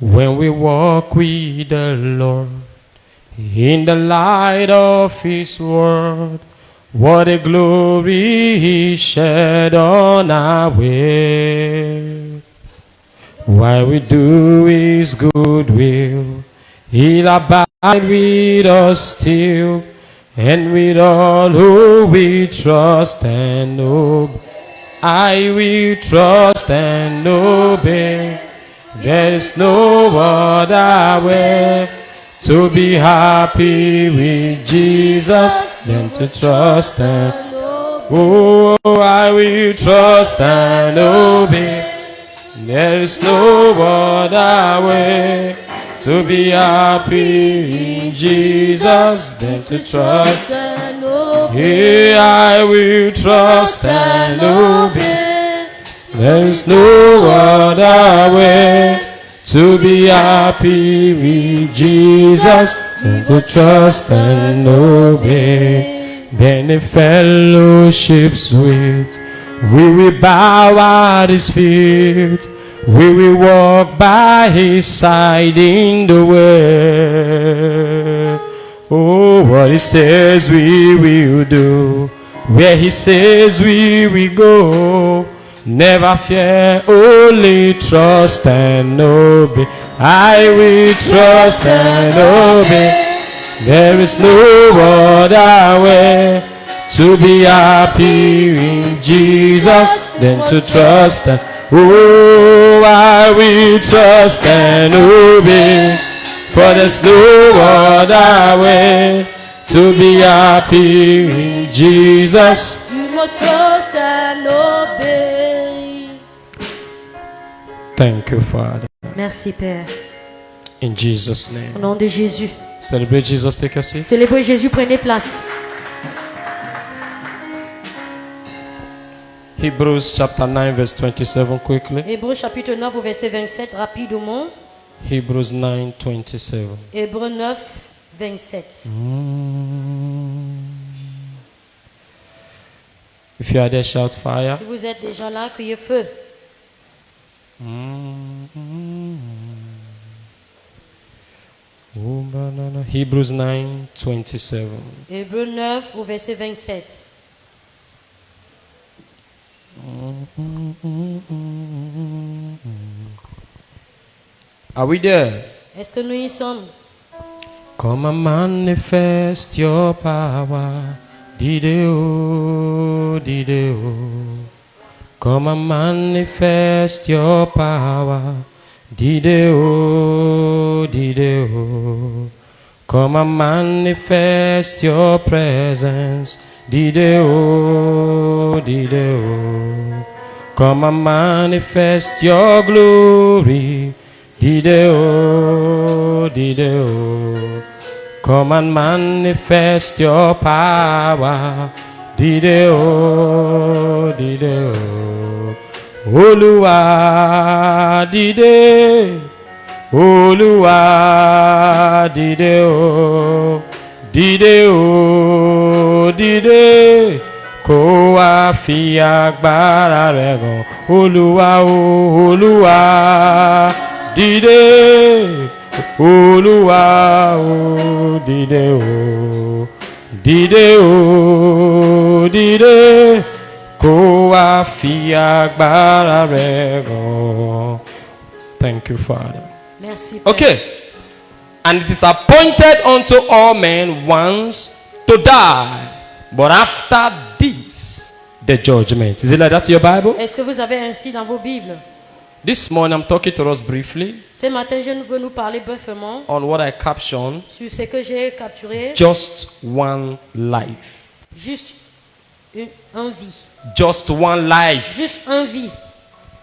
When we walk with the Lord in the light of His word, what a glory He shed on our way. While we do His good will, He'll abide with us still, and with all who we trust and obey. I will trust and obey. There is no other way to be happy with Jesus than to trust and obey. Oh, I will trust and obey. There is no other way to be happy in Jesus than to trust and obey. I will trust and obey. There is no other way to be happy with Jesus than to trust and obey. Then in fellowships with, we will bow at His feet. We will walk by His side in the way. Oh, what He says we will do, where He says we will go. Never fear, only trust and obey. I will trust and obey. There is no other way to be happy in Jesus than to trust and oh, I will trust and obey. For there's no other way to be happy in Jesus. You must trust and obey. Thank you, Father. Merci, Père. In Jesus' name. Au nom de Jésus. Celebrate Jesus, take a seat. Célébrez Jésus, prenez place. Hebrews chapter 9 verse 27 quickly. Hébreux chapitre 9 au verset 27 rapidement. Hebrews 9, 27. Hébreux 9, 27. If you are there, shout fire. Si vous êtes déjà là, criez feu. Hebrews 9, 27. Hébreux 9 au verset 27. Are we there? Est-ce que nous y sommes? Come and manifest your power. Dideo, dideo. Come and manifest your power. Dideo, dideo. Come and manifest your presence. Dideo, dideo. Come and manifest your glory. Dideo, dideo. Come and manifest your power. Dideo, dideo. Olúwa dìde. Olúwa dìde o. Dìde o, dìde. Kó wá fi agbára rẹ̀ hàn. Olúwa o, Olúwa dìde. Olúwa o, dìde o. Dìde o, dìde. Kó wá fi agbára rẹ̀ hàn. Thank you, Father. Merci, Père. Okay. And it is appointed unto all men once to die, but after this, the judgment. Is it like that in your Bible? Est-ce que vous avez ainsi dans vos Bibles? This morning I'm talking to us briefly Ce matin, je veux nous parler brièvement on what I captioned, sur ce que j'ai capturé. just one life. Juste un vie. Just one life. Juste un vie.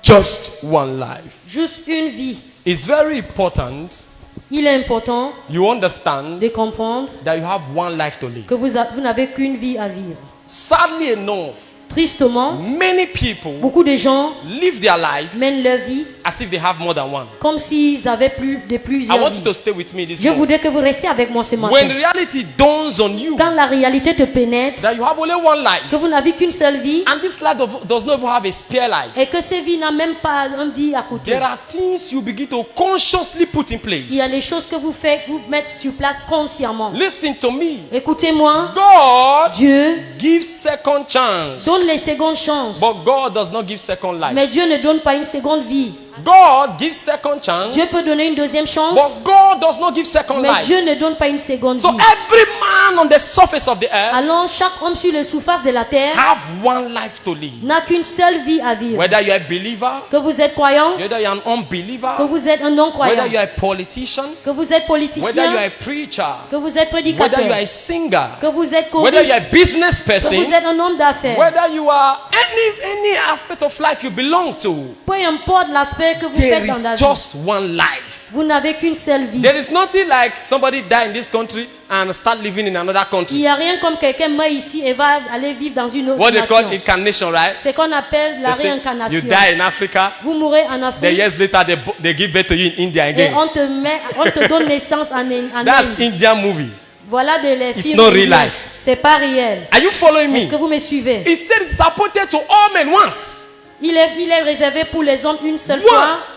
Just one life. Juste une vie. It's very important Il est important you understand de comprendre that you have one life to live. que vous n'avez qu'une vie à vivre. Sadly enough, Tristement, many people beaucoup de gens live their life mènent leur vie as if they have more than one. comme s'ils avaient de I plusieurs want you vies. to stay with me this Je morning. voudrais que vous restiez avec moi ce When matin. reality dawns on you Quand la réalité te pénètre, that you have only one life, que vous n'avez qu'une seule vie, and this life does not even have a spare life, et que ces vies n'ont même pas une vie à côté. there are things you begin to consciously put in Il y a place. les choses que vous faites, vous mettez sur place consciemment. Listen to me. Écoutez-moi, God Dieu gives second chance, donne les secondes chances, but God does not give second life. mais Dieu ne donne pas une seconde vie. God gives second chance, Dieu peut donner une deuxième chance, but God does not give second mais life. Dieu ne donne pas une seconde So vie. every man on the surface of the earth Alors chaque homme sur la surface de la terre have one life to live. n'a qu'une seule vie à vivre. Whether you're a believer, Que vous êtes croyant, whether you're an que unbeliever, vous êtes un non-croyant, whether you're a politician, que vous êtes whether you're politicien, a preacher, que vous êtes whether prédicateur, you're a singer, que vous êtes whether you're a choriste, business que person, vous êtes un homme d'affaires. whether you are any aspect of life you belong to, Peu importe l'aspect que vous there faites dans la is vie, just one life. vous n'avez qu'une seule vie. There is nothing like somebody die in this country and start living in another Il country. n'y a rien comme quelqu'un meurt ici et va aller vivre dans une autre What they call nation. incarnation, right? C'est qu'on appelle la They say, you réincarnation. die in Africa, Vous mourrez en the Afrique years later they give birth to you in India et again. on te donne naissance en That's Inde. Indian movie. Voilà de les It's films. not real indiens. life. C'est pas réel. Are you following Est-ce me? que vous me suivez? He said it's appointed to all men once. Il est réservé pour les hommes une seule fois. Once.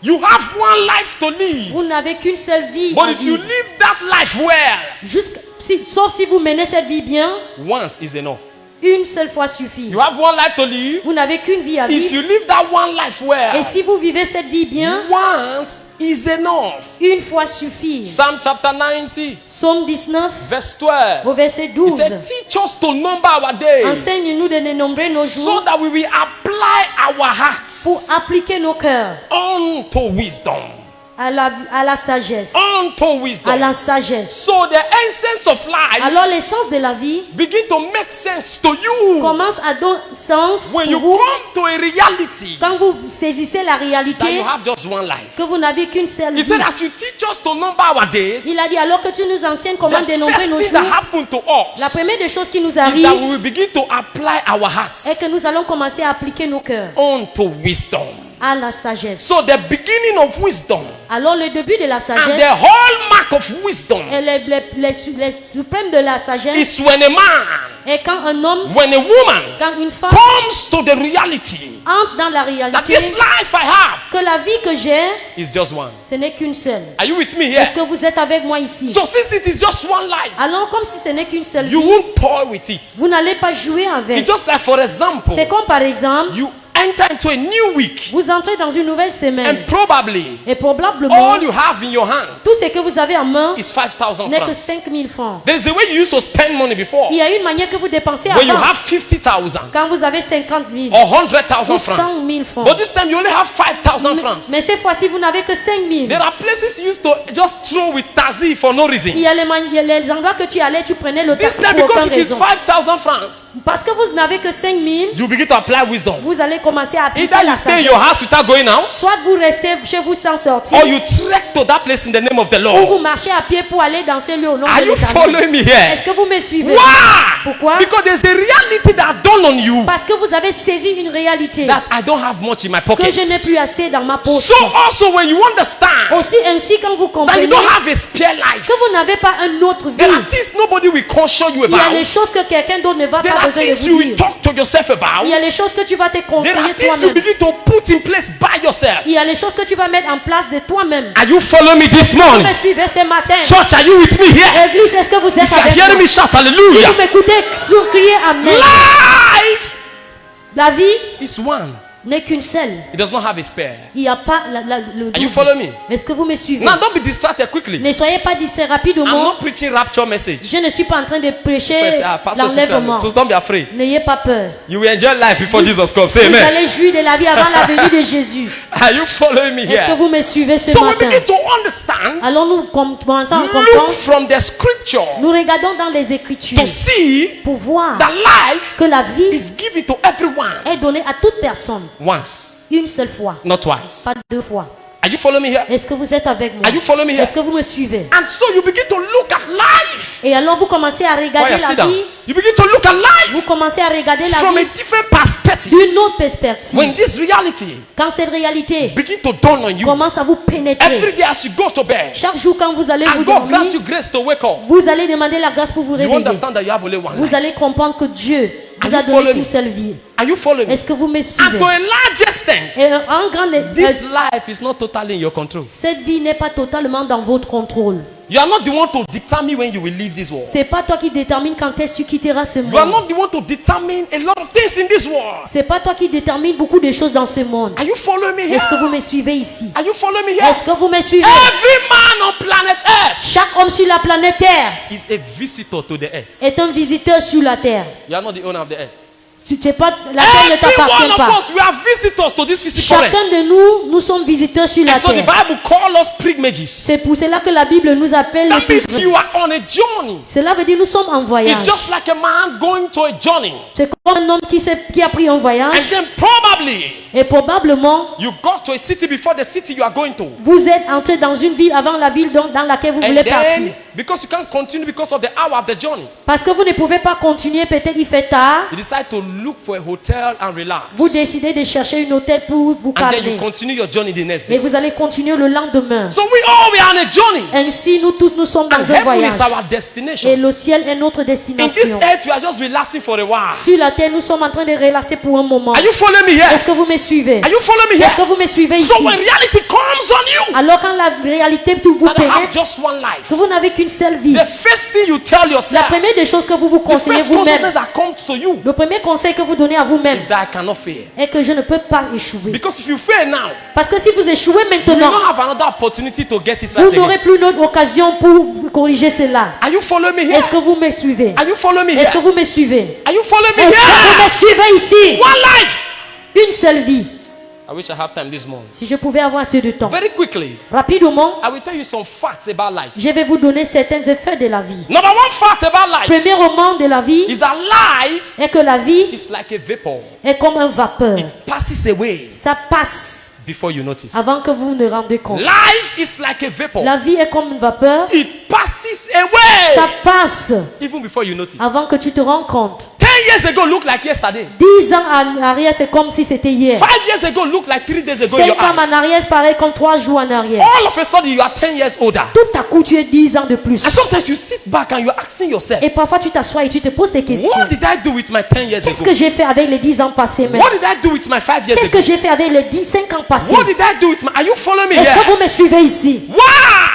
You have one life to live. Vous n'avez qu'une seule vie But à if you vivre. live that life well, Sauf si vous menez cette vie bien, once is enough. une seule fois suffit. You have one life to live. Vous n'avez qu'une vie à If vivre. you live that one life well, Et si vous vivez cette vie bien, once is enough. une fois suffit. Psalm chapter 90, Psaume 19, verse 12. au verset He 12. said, teach us to number our days Enseigne-nous de dénombrer nos so jours that we will apply our pour hearts appliquer nos cœurs unto wisdom. à la sagesse. Unto À wisdom. la sagesse. So the essence of life Alors l'essence de la vie begin to make sense to you commence à donner sens when pour you vous come to a reality quand vous saisissez la that réalité you have just one life. que vous n'avez qu'une seule He vie. said, as you teach us to number our days, Il a dit alors que tu nous enseignes comment the dénombrer first nos thing that jours, happened to la us première des choses qui nous is that arrive we will begin to apply our est hearts que nous allons commencer à appliquer nos cœurs unto wisdom. à la sagesse. So the beginning of wisdom Alors le début de la and sagesse the hallmark of wisdom et les suprêmes de la sagesse is when a man, est quand un homme, when a woman quand une femme comes to the reality entre dans la that réalité this life I have que la vie que j'ai, is just one. ce n'est qu'une seule. Are you with me Est-ce here? que vous êtes avec moi ici? So since it is just one life, Alors comme si ce n'est qu'une seule you vie, won't toy with it. vous n'allez pas jouer avec. It's just like, for example, C'est comme par exemple, you enter into a new week vous entrez dans une nouvelle semaine and probably et probablement all you have in your hand tout ce que vous avez en main is 5,000 n'est que francs. 5 000 francs. There is a way you used to spend money before. Il y a une manière que vous dépensez When you avant have 50,000 quand vous avez 50 000 or 100,000 ou 100 francs. 000 francs. But this time you only have 5,000 francs. Mais cette fois-ci, vous n'avez que 5 000. There are places you used to just throw with tazi for no reason. Il y a il y a les endroits que tu allais, tu prenais le This taxi time, pour because aucune it is raison. 5,000 francs, Parce que vous n'avez que 5 000, you begin to apply wisdom. vous allez commencer à appliquer Either la you stay in sagesse. your house without going out, Soit vous restez chez vous sans sortir, or you trek to that place in the name of the ou Lord. vous marchez à pied pour aller dans ce lieu au nom Are de you l'Éternel. following me here? Est-ce que vous me suivez? Why? Pourquoi? Because there's a reality that dawned on you Parce que vous avez saisi une réalité that I don't have much in my que pocket. je n'ai plus assez dans ma poche. So also when you understand Aussi ainsi quand vous that comprenez you don't have a spare life, que vous n'avez pas un autre there are vie, things nobody will caution you il y a les about. choses que quelqu'un d'autre ne va There pas are besoin de things you vous will dire. talk to yourself about. Il y a les choses que tu vas te There conseiller are things you toi-même. begin to put in place by yourself. Il y a les choses que tu vas mettre en place de toi-même. Are you following me this Vous morning? me suivez ce matin. Church, are you with me here? Église, est-ce que vous êtes If you are avec hearing moi? me, shout Si hallelujah. vous m'écoutez, criez Amen. Life La vie is one. n'est qu'une seule. It does not have a spare. Il n'y a pas le Are you double. following me? Est-ce que vous me suivez? Now don't be distracted quickly. Ne soyez pas distrait I'm rapidement. not preaching rapture message. Je ne suis pas en train de prêcher First, pastor l'enlèvement. so don't be afraid. N'ayez pas peur. You will enjoy life before Jesus comes. Say Vous amen. allez jouir de la vie avant la venue de Jésus. Are you following me Est-ce que here? vous me suivez ce So we matin? begin to understand, Allons nous commençons à look comprendre. from the scripture Nous regardons dans les Écritures to see pour voir that life que la vie is given to everyone est donnée à toute personne once, une seule fois, not twice. pas deux fois. Are you following me here? Est-ce que vous êtes avec moi? Are you following me here? Est-ce que vous me suivez? And so you begin to look at life. Et alors vous commencez à While regarder you sit la down, vie. you begin to look at Vous life commencez à regarder la from a vie different perspective. d'une autre perspective. When this reality Quand cette réalité begin to dawn on you, commence à vous every pénétrer, day as you go to bed, chaque jour quand vous allez vous and God grant dormir, you grace to wake up, vous allez demander la grâce pour vous you réveiller. understand that you have only one Vous life. allez comprendre que Dieu vous Are a you donné following qu'une me? seule vie. Are you following me? Est-ce que vous me And suivez? to a large extent, Et en grande, this life is not totally in your control. cette vie n'est pas totalement dans votre contrôle. You are not the one to determine when you will leave this world. C'est pas toi qui détermine quand est-ce que tu quitteras ce You are monde. not the one to determine a lot of things in this world. C'est pas toi qui détermine beaucoup de choses dans ce monde. Are you following me here? Est-ce que vous me suivez ici? Are you following me here? Est-ce que vous me suivez? Every man on planet Earth Chaque homme sur la planète Terre is a visitor to the earth. est un visiteur sur la Terre. You are not the owner of the earth. Si tu es pas, la Terre ne Every one t'appartient of pas. us, we are visitors to this physical earth. Chacun de nous sommes visiteurs sur la And so the Terre. Bible calls us pilgrimages. C'est pour cela que la Bible nous appelle les That means pèlerins. you are on a journey. Cela veut dire nous sommes en voyage. It's just like a man going to a journey. C'est comme un homme qui a pris un voyage And then probably et probablement you got to a city before the city you are going to. vous êtes entré dans une ville avant la ville dans laquelle vous And voulez partir. then, because you can't continue because of the hour of the journey, Parce que vous ne pouvez pas continuer, peut-être il fait tard. you decide to look for a hotel and relax. Vous décidez de chercher une hôtel pour vous And then you calmer. continue your journey the next Et day. vous allez continuer le lendemain. So we are on a journey. Ainsi, nous tous, nous sommes And dans un heaven voyage. is our Et destination. le ciel est notre In this destination. earth, we are just relaxing for a while. Sur la terre, nous sommes en train de relaxer pour un moment. Are you following me here? Est-ce que vous me suivez? Are you following me Est-ce que here? vous me suivez ici? So when reality comes on you, Alors quand la réalité vous that I have pénètre, just one life, que vous n'avez qu'une seule vie, the first thing you tell la yourself, première des choses que vous vous the conseillez first vous-même, consciousness that comes to you le premier conseil que vous donnez à vous-même is that I cannot fail. est que je ne peux pas échouer. Because if you fail now, Parce que si vous échouez you will maintenant, not have another opportunity to get it vous right n'aurez again. plus d'autre occasion pour corriger cela. Are you following me here? Est-ce que vous me suivez? Are you following me Est-ce que here? vous me suivez? Are you following me Est-ce que vous here? me suivez ici? One life. Une seule vie. I wish I have time this morning. Si je pouvais avoir assez de temps. Very quickly, Rapidement, I will tell you some facts about life. je vais vous donner certains effets de la vie. Number one fact about life Premièrement de la vie is that life est que la vie is like a vapor. est comme un vapeur. It passes away Ça passe before you notice. avant que vous ne rendez compte. Life is like a vapor. La vie est comme une vapeur. It passes Ça away passe even before you notice. avant que tu te rends compte. 10 years ago looked like yesterday. 10 ans en arrière, c'est comme si c'était hier. 5 years ago looked like 3 days ago in 5 your ans en eyes. arrière, pareil comme 3 jours en arrière. All of a sudden you are 10 years older. Tout à coup, tu es 10 ans de plus. And sometimes you sit back and you're asking yourself, Et parfois, tu t'assois et tu te poses des questions. what did I do with my 10 years Qu'est-ce ago? que j'ai fait avec les 10 ans passés même? What did I do with my 5 years Qu'est-ce ago? que j'ai fait avec les 5 ans passés? What did I do with my... Are you following me Est-ce que here? vous me suivez ici? Why?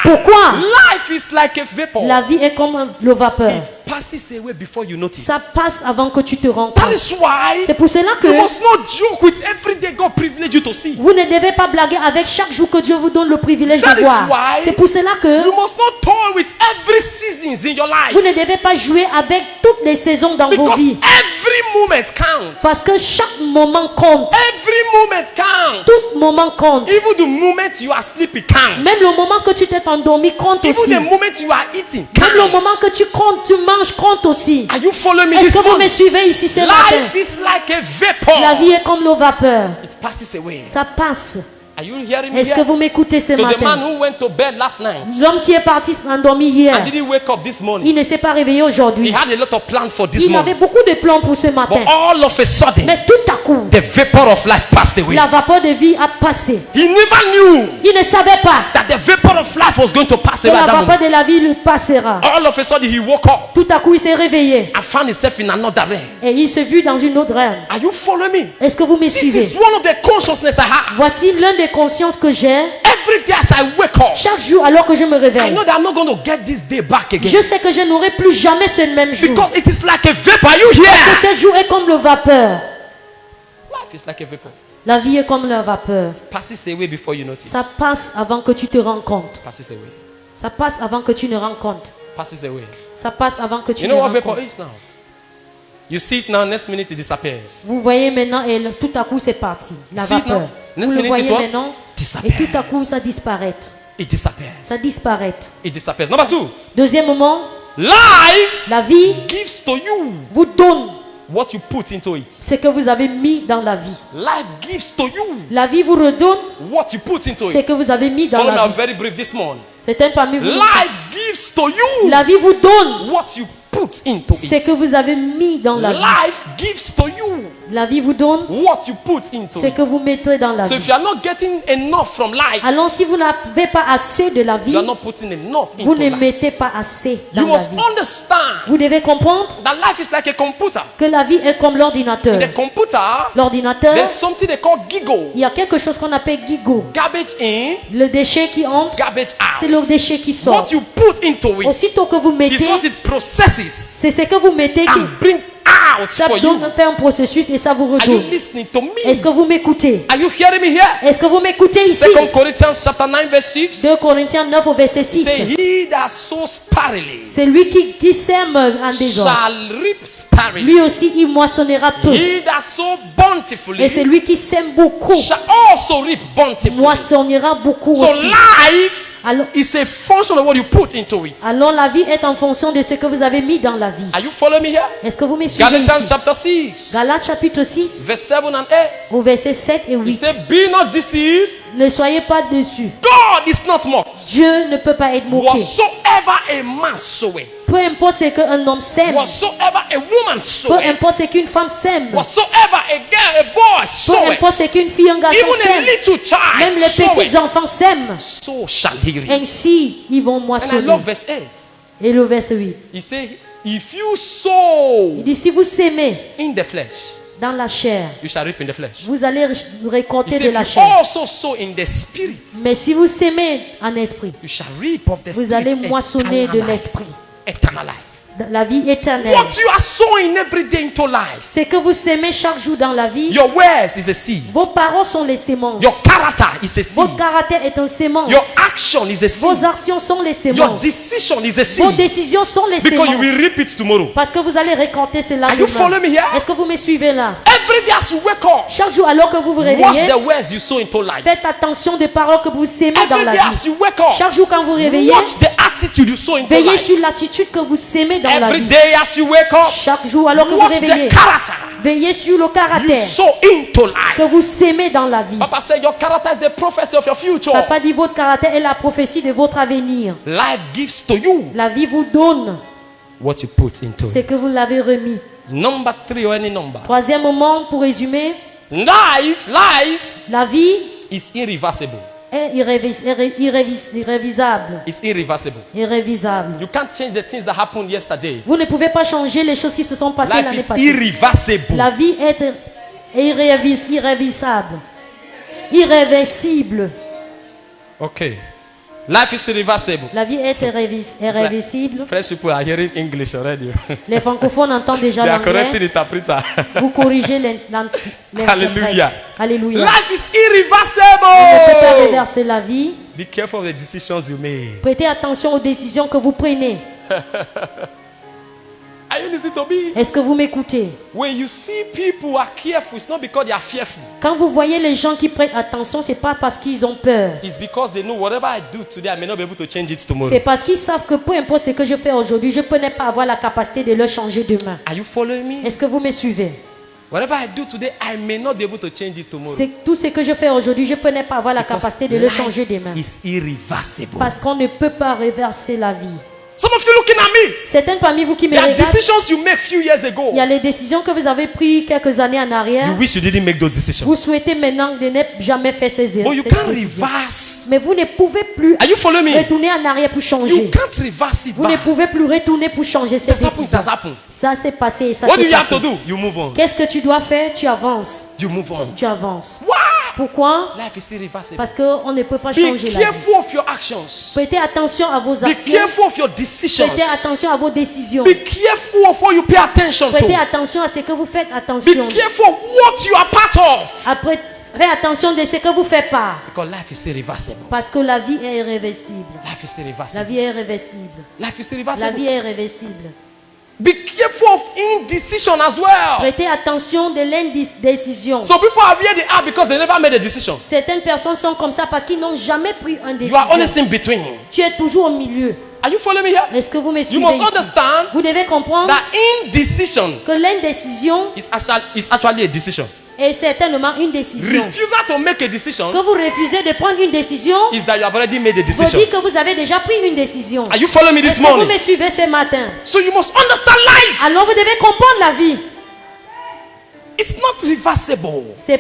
Pourquoi? Life is like a vapor. La vie est comme le vapeur. It passes away before you notice. Ça passe avant que tu te rends That compte. is why C'est pour cela que you must not joke with every day God privileged you to see. vous ne devez pas blaguer avec chaque jour que Dieu vous donne le privilège That de is voir. why C'est pour cela que You must not toy with every seasons in your life. vous ne devez pas jouer avec toutes les saisons dans vos Because vies. every moment counts. Parce que chaque moment compte. Every moment counts. Tout moment compte. Even the moment you are sleeping counts. Même le moment que tu t'es endormi compte Even aussi. the moment you are eating Même le moment counts. que tu comptes, tu manges compte aussi. Are you following me Est-ce this que vous me morning? suivez ici ce matin? Life is like a vapor. La vie est comme le vapeur. It passes away. Ça passe. Are you hearing me Est-ce que here? vous m'écoutez ce To the man matin? who went to bed last night L'homme qui est parti endormi hier, and didn't wake up this morning. il ne s'est pas réveillé He aujourd'hui. had a lot of plans for this Il avait morning. beaucoup de plans pour ce matin. But all of a sudden, Mais tout à coup, the vapor of life passed away. la vapeur de vie a passé. He never knew Il ne savait pas that the vapor of life was going to pass que away la at that vapeur moment. de la vie lui passera. All of a sudden, he woke up Tout à coup, il s'est réveillé and found himself in another realm. et il se vit dans une autre realm. Are you following me? Est-ce que vous me This suivez? is one of the consciousness I have. Voici l'un des consciences que j'ai. Every day as I wake up, Chaque jour, alors que je me I réveille, know that I'm not going to get this day back again. je sais que je n'aurai plus jamais ce même jour. Because it is like a vapor. Are you Parce que here? ce jour est comme le vapeur. Life is like a vapor. La vie est comme la vapeur. Passes away before you notice. Ça passe avant que tu te rends compte. Passes away. Ça passe avant que tu ne rends compte. Passes away. Ça passe avant que tu You ne know what rends vapor compte. is now? You see it now, next minute it disappears. Vous voyez maintenant et tout à coup c'est parti. La See it now? vapeur. Next Vous le minute voyez it what? maintenant et Disappears. tout à coup ça disparaît. It disappears. Ça disparaît. It disappears. Number two, Deuxièmement, life la vie gives to you vous donne what you put into it. ce que vous avez mis dans la vie. Life gives to you La vie vous redonne what you put into ce it. que vous avez mis dans Follow me, la I'm vie. very brief this morning. Certains parmi vous, Life gives to you la vie vous donne what you put into ce que it. vous avez mis dans la vie. Life gives to you La vie vous donne what you put into ce it. que vous mettrez dans la So vie. if you are not getting enough from life, Alors si vous n'avez pas assez de la you vie, are not putting enough vous into ne life. mettez pas assez You dans la must vie. understand Vous devez comprendre that life is like a computer. que la vie est comme l'ordinateur. In the computer, L'ordinateur, there's something they call giggle. il y a quelque chose qu'on appelle gigot. Garbage in, Le déchet qui entre, garbage c'est out. le déchet qui sort. What you put into it Aussitôt que vous is mettez, what it processes c'est ce que vous mettez qui and bring out ça for you. donne, fait un processus et ça vous Are you redonne. listening to Est-ce me? que vous m'écoutez? Are you hearing me here? Est-ce que vous m'écoutez ici? 2 Corinthians chapter 9 verse 6. 2 Corinthiens 9 au verset It 6. says, he that sows sparingly C'est lui qui sème en désordre. shall reap sparingly. Lui aussi, il moissonnera peu. He that sows Et c'est bountifully lui qui sème beaucoup. shall also reap bountifully. Moissonnera beaucoup So aussi. life Alors, is a function of what you put into it. alors la vie est en fonction de ce que vous avez mis dans la vie. Are you following me here? Est-ce que vous me suivez Galatians ici? chapter 6 Galates chapitre 6 verse 7 and 8. au verset 7 et He 8. said, be not deceived. Ne soyez pas déçus. God is not mocked. Dieu ne peut pas être moqué. Whatsoever a man soweth, Peu importe ce qu'un homme sème, whatsoever a woman peu soweth, importe ce qu'une femme sème, whatsoever a girl, a boy peu soweth, importe ce qu'une fille, un garçon even a sème, little même child les petits soweth, enfants sèment, so shall he reap. ainsi ils vont And I moissonner. love verse 8. Et le verset 8, He said, if you sow il dit si vous sémez in the flesh, dans la chair, you shall reap in the flesh. vous allez He récolter said, de la if you chair. also sow in the spirit, Mais si vous sémez en esprit, you shall reap of the vous spirit allez moissonner de eternal life. l'esprit, Eternal life. la vie éternelle. What you are sowing every day into life, Ce que vous sémez chaque jour dans la vie, your words is a seed. vos paroles sont les sémences. Your character is a seed. Votre caractère est un sémence. Your action is a seed. Vos actions sont les Your sémences. decision is a Vos seed. décisions sont les Because you sémences. will reap it tomorrow. Parce que vous allez récolter cela Are you following me demain. here? Est-ce que vous me suivez là? Every day as you wake up, Chaque jour, alors que vous vous watch réveillez, the words you sow into life. faites attention des paroles que vous sémez dans Every la day vie. as you wake up, Chaque jour, quand vous réveillez, watch the attitude you sow into veillez life. sur l'attitude que vous sémez dans la Every vie. day as you wake up, Chaque jour, alors que vous watch réveillez, the character veillez sur le you caractère sow into life. que vous sémez dans la vie. Papa said your character is the prophecy of your future. Papa dit votre caractère est la prophétie de votre avenir. Life gives to you La vie vous donne what you put into ce que it. vous l'avez remis. Number 3 or any number. Troisième moment, pour résumer, Life la vie is irreversible. est irrévisable. It's irreversible. Irrévisable. You can't change the things that happened yesterday. Vous ne pouvez pas changer les choses qui se sont passées Life l'année is passée. irreversible. La vie est irrévisable. Irréversible. Okay. Life is irreversible. La vie est irréversible. Fresh people are hearing English already. Les francophones entendent déjà They are correcting l'anglais. interpreter. Vous corrigez l'interprète. Hallelujah. Alléluia. Life is On ne peut pas irreversible. reverser la vie. Be careful of the decisions you make. Prêtez attention aux décisions que vous prenez. Are you listening to me? Est-ce que vous m'écoutez? When you see people are careful, it's not because they are fearful. Quand vous voyez les gens qui prêtent attention, c'est pas parce qu'ils ont peur. It's because they know whatever I do today, I may not be able to change it tomorrow. C'est parce qu'ils savent que peu importe ce que je fais aujourd'hui, je peux ne pas avoir la capacité de le changer demain. Are you following me? Est-ce que vous me suivez? Whatever I do today, I may not be able to change it tomorrow. C'est tout ce que je fais aujourd'hui, je peux ne pas avoir la Because capacité de le changer demain. life is irreversible. Parce qu'on ne peut pas reverser la vie. Some of you looking at me. Certains parmi vous qui me There are regardent, decisions you make few years ago. il y a les décisions que vous avez prises quelques années en arrière. You wish you didn't make those decisions. Vous souhaitez maintenant de ne jamais faire ces But you cette can't décision. reverse. Mais vous ne pouvez plus Are you following me? retourner en arrière pour You changer. can't reverse it Vous ne back. pouvez plus retourner pour changer cette That's happened, décision. that's happened. Ça s'est passé et ça What do s'est you have to passé. do? You move on. Qu'est-ce que tu dois faire? Tu avances. You move on. Tu avances. Why? Pourquoi? Life is irreversible. Parce qu'on ne peut pas Be changer la vie. careful of your actions. Prêtez attention à vos Be actions. careful of your decisions. Prêtez attention à vos décisions. Be careful of what you pay attention Prêtez to. attention à ce que vous faites attention. Be careful of what you are part of. Après, faites attention de ce que vous faites pas. Because life is irreversible. Parce que la vie est irréversible. Life is La irreversible. vie est irréversible. Life is La irreversible. vie est irréversible. Be careful of indecision as well. Prêtez attention de l'indécision. Some people are where they are because they never made a decision. Certaines personnes sont comme ça parce qu'ils n'ont jamais pris une You are décision. always in between. Tu es toujours au milieu. Are you following me here? Est-ce que vous me You suivez must ici? understand Vous devez comprendre that indecision que l'indécision is actually a decision. est certainement une décision. Refusal to make a decision Que vous refusez de prendre une décision, is that you have already made a vous decision. dit que vous avez déjà pris une décision. Are you following me Est-ce this que vous morning? me suivez ce matin? So you must understand life. Alors vous devez comprendre la vie. It's not reversible. C'est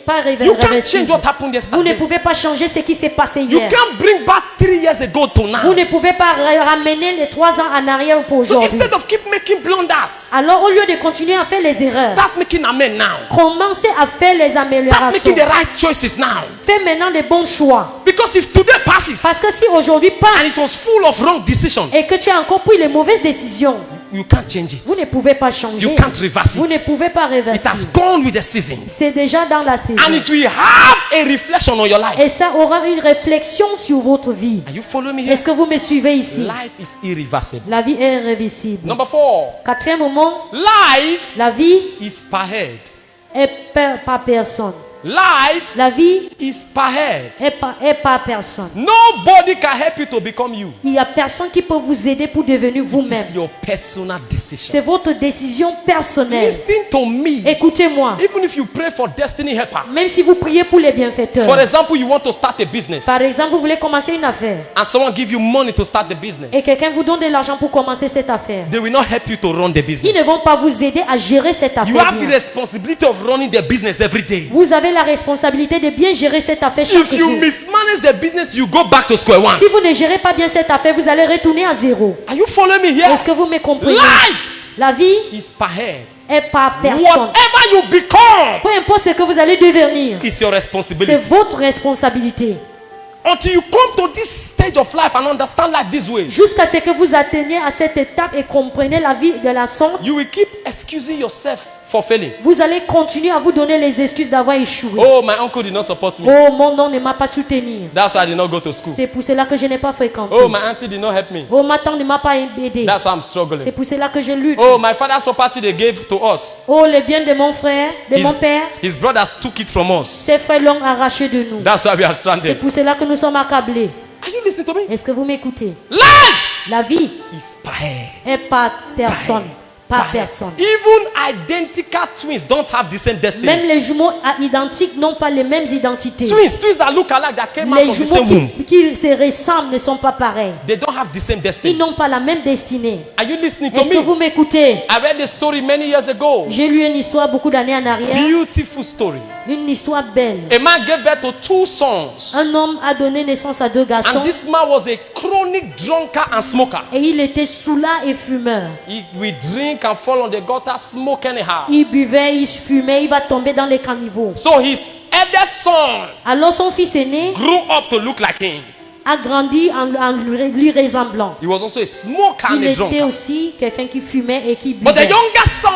pas You can't change réversible. what happened Vous ne yesterday. pouvez pas changer ce qui s'est passé You hier. can't bring back 3 years ago to Vous now. ne pouvez pas ramener les 3 ans en arrière pour So aujourd'hui. instead of keep making blunders, Alors au lieu de continuer à faire les erreurs, start making amen now. commencez à faire les Start améliorations. making the right choices now. Faites maintenant les bons choix. Because if today passes Parce que si aujourd'hui and it passe was full of wrong decisions, et que tu as encore pris les mauvaises décisions, you can't change it. vous ne pouvez pas changer. You can't reverse Vous ne it. pouvez pas It reverser. has gone with the seasons. C'est déjà dans la saison. And it will have a reflection on your life. Et ça aura une réflexion sur votre vie. Are you following me here? Est-ce que vous me suivez ici? Life is irreversible. La vie est irréversible. Number 4. Quatrième moment, Life la vie is per head. est par personne. Life La vie is per head. est par personne. Nobody can help you to become you. Il n'y a personne qui peut vous aider pour devenir It vous-même. is your personal decision. C'est votre décision personnelle. Listen to me. Écoutez-moi. Even if you pray for destiny helper. Même si vous priez pour les bienfaiteurs. For example, you want to start a business. Par exemple, vous voulez commencer une affaire. And someone give you money to start the Et business. quelqu'un vous donne de l'argent pour commencer cette affaire. They will not help you to run the Ils ne business. vont pas vous aider à gérer cette You affaire have the bien. responsibility of running the business every day. Vous avez la responsabilité de bien gérer cette affaire chaque If you jour. mismanage the business, you go back to square one. Si vous ne gérez pas bien cette affaire, vous allez retourner à zéro. Are you following me here? Est-ce que vous me comprenez? Life La vie is per head. est par personne. Whatever you become Peu importe ce que vous allez devenir, is your c'est responsibility. votre responsabilité. Until you come to this stage of life and understand life this way, Jusqu'à ce que vous atteigniez à cette étape et comprenez la vie de la sorte, you will keep excusing yourself for failing. vous allez continuer à vous donner les excuses d'avoir échoué. Oh, my uncle did not support me. Oh, mon nom ne m'a pas soutenu. That's why I did not go to school. C'est pour cela que je n'ai pas fréquenté. Oh, my auntie did not help me. Oh, ma tante ne m'a pas aidé. That's why I'm C'est struggling. pour cela que je lutte. Oh, my father's property they gave to us. Oh, les biens de mon frère, de mon père, His brothers took it from us. ses frères l'ont arraché de nous. That's why we are C'est stranded. pour cela que nous sommes accablés. Are you listening to me? Est-ce que vous m'écoutez? Life La vie is per head. est par personne. Par personne. Even identical twins don't have the same destiny. Même les jumeaux identiques n'ont pas les mêmes identités. Twins that look alike that came out Les of the jumeaux same womb. qui se ressemblent ne sont pas pareils. They don't have the same Ils destiny. n'ont pas la même destinée. Are you listening to Est-ce que me? vous m'écoutez? I read the story many years ago. J'ai lu une histoire beaucoup d'années en arrière. Beautiful story. Une histoire belle. A man gave birth to 2 sons. Un homme a donné naissance à 2 garçons. And this man was a chronic drunkard and smoker. Et il était saoulard et fumeur. He would drink and fall on the gutter, smoke anyhow. Il buvait, il fumait, il va tomber dans les caniveaux. So his eldest son Alors son fils aîné grew up to look like him. a grandi en lui ressemblant. He was also a smoker and Il a était drunkard. aussi quelqu'un qui fumait et qui But the buvait. younger son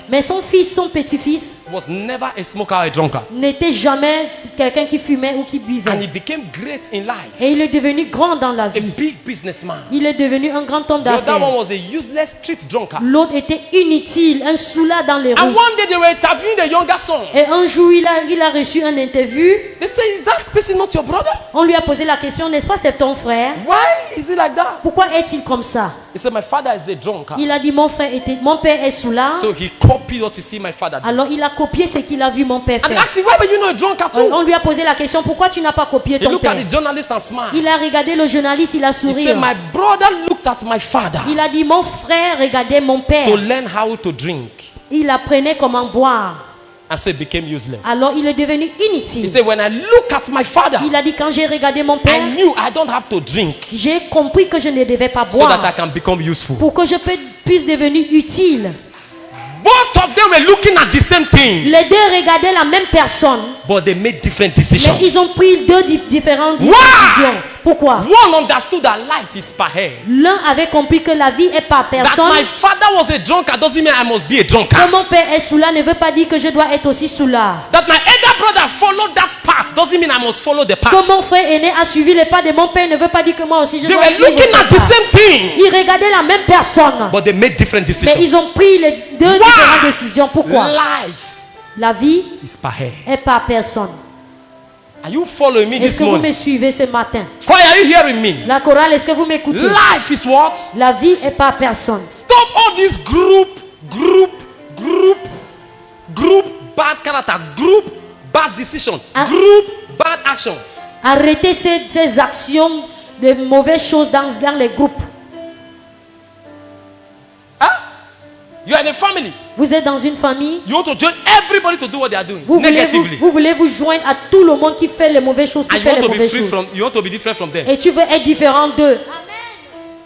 Mais son fils, son petit-fils, was never a smoker or a drunkard. n'était jamais quelqu'un qui fumait ou qui And he buvait. became great in life. Et il est devenu grand dans la A vie. big businessman. Il est devenu un grand homme The other one d'affaires. was a useless street drunkard. L'autre était inutile, un soulard dans les And rues. one day they were interviewing the younger son. Et un jour, il a reçu un interview. They say, is that person not your brother? On lui a posé la question, n'est-ce pas, c'est ton frère? Why is it like that? Pourquoi est-il comme ça? He said, my father is a drunkard. Il a dit, mon père est soulard. So he copied what he see my father do. Alors il a copié ce qu'il a vu mon père And faire. asked him, why were you not a drunkard too? On lui a posé la question, pourquoi tu n'as pas copié He ton looked at père? the journalist and smiled. Il a regardé le journaliste, il a He souri. said, my brother looked at my father Il a dit, mon frère regardait mon to père. learn how to drink. Il apprenait comment boire. And so he became useless. Alors il est devenu He inutile. said, when I look at my father, Il a dit, quand j'ai regardé mon I père, knew I don't have to drink j'ai compris que je ne devais pas so that I boire can become useful. pour que je puisse devenir utile. Both of them were looking at the same thing, Les deux regardaient la même personne, but they made different mais decisions. ils ont pris deux différentes Wow! décisions. Pourquoi? One understood that life is per head. L'un avait compris que la vie est par That personne. my father was a drunkard doesn't mean I must be a Que drunkard. mon père est soulard ne veut pas dire que je dois être aussi soulard. That my elder brother followed that path doesn't mean I must follow the Que path. mon frère aîné a suivi les pas de mon père ne veut pas dire que moi aussi je They dois were suivre looking ce at the pas. same thing, Ils regardaient la même personne, but they made different mais decisions. ils ont pris les deux différentes décisions. Pourquoi? Life La vie is per head. est par personne. Are you following me Est-ce this que vous morning? me suivez ce matin? Why are you hearing me? La chorale, est-ce que vous m'écoutez? Life is what? La vie est pas personne. Stop all this group, bad character, group, bad decision, Ah. group, bad action. Arrêtez ces actions de mauvaises choses dans les groupes. Huh? You are in a family. Vous êtes dans une famille. You want to join everybody to do what they are doing Vous negatively. voulez vous joindre à tout le monde qui fait les mauvaises choses pour And you faire want les to be mauvaises free choses. from, you want to be different from them. Et tu veux être différent d'eux.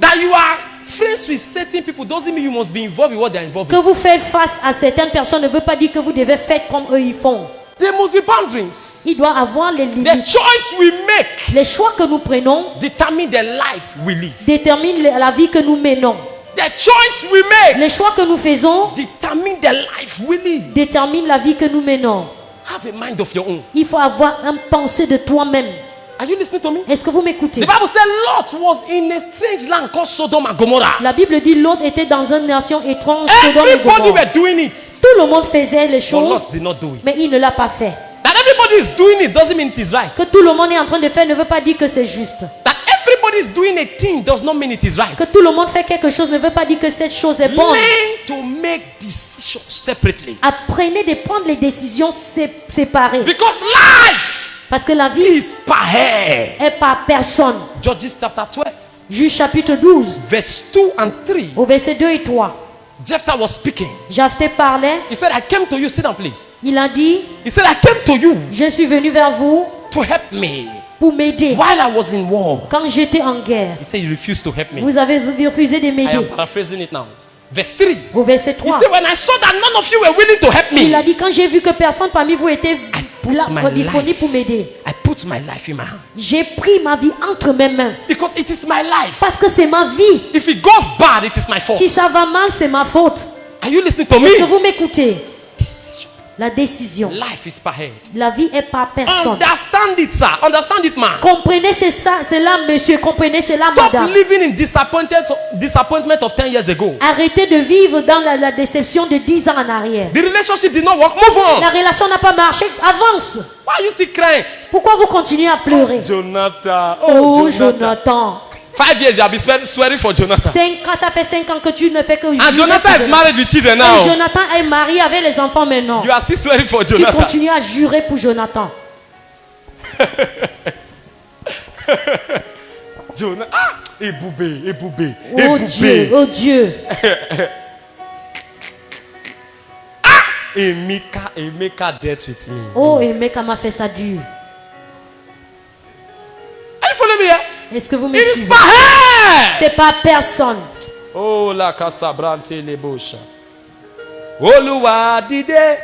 That you are friends with certain people doesn't mean you must be involved with what they are involved Que with. vous faites face à certaines personnes ne veut pas dire que vous devez faire comme eux ils font. There must be boundaries. Il doit avoir les The limites. choice we make Les choix que nous prenons determine the life we live. déterminent la vie que nous menons. The choice we make Les choix que nous faisons determine the life we live. déterminent la vie que nous menons. Have a mind of your own. Il faut avoir une pensée de toi-même. Are you listening to me? Est-ce que vous m'écoutez? The Bible said Lot was in a strange land called Sodom and Gomorrah. La Bible dit l'autre était dans une nation étrange, Sodome et Everybody Gomorrhe. were doing it, Tout le monde faisait les but choses, Lot did not do mais it. il ne l'a pas fait. That everybody is doing it doesn't mean it is right. Que tout le monde est en train de faire ne veut pas dire que c'est juste. That everybody is doing a thing does not mean it is right. Que tout le monde fait quelque chose ne veut pas dire que cette chose est bonne. Learn to make decisions separately. Apprenez de prendre les décisions séparées. Because life Parce que la vie is per head. est par personne. Judges chapter 12, Juge chapitre 12, verse 2 and 3. au verset 2 et 3. Jephthah was speaking. Jephthé parlait. He said, I came to you. Sit down, please. Il a dit, He said, I came to you je suis venu vers vous to help me pour m'aider. while I was in war. Quand j'étais en guerre, He said, you refused to help me. vous avez refusé de I am m'aider. paraphrasing it now. Verse 3. Au verset He 3, said, when I saw that none of you were willing to help il a me, dit, quand j'ai vu que personne parmi vous était put là, my disponible life, pour m'aider, I put my life in my hand. j'ai pris ma vie entre mes mains. Because it is my life. Parce que c'est ma vie. If it goes bad, it is my fault. Si ça va mal, c'est ma faute. Are you listening to Est-ce que me? vous m'écoutez? Decision. La décision. Life is per head. La vie est par personne. Understand it, sir. Understand it, man. Comprenez c'est ça, c'est là, monsieur. Comprenez c'est là, Stop madame. living in disappointment of 10 years ago. Arrêtez de vivre dans la déception de 10 ans en arrière. The relationship did not work. Move on. La relation n'a pas marché. Avance. Why are you still crying? Pourquoi vous continuez à pleurer? Jonathan. Oh, Jonathan. 5 years you have been swearing for Jonathan. 5 ans, ça fait 5 ans que tu ne fais que And jurer Jonathan pour is married with children Et now. Jonathan est marié avec les enfants maintenant. You are still swearing for Tu Jonathan. continues à jurer pour Jonathan. Jonathan. Ah! Eboubé, eboubé, Oh Dieu, eboubé. oh Dieu. Emeka dealt with me. Oh, et mec, m'a fait ça dur. Are you following me here? Est-ce que vous me It is suivez? per head. C'est pas personne. Oh la casabrante le bosha. Oluwa dide.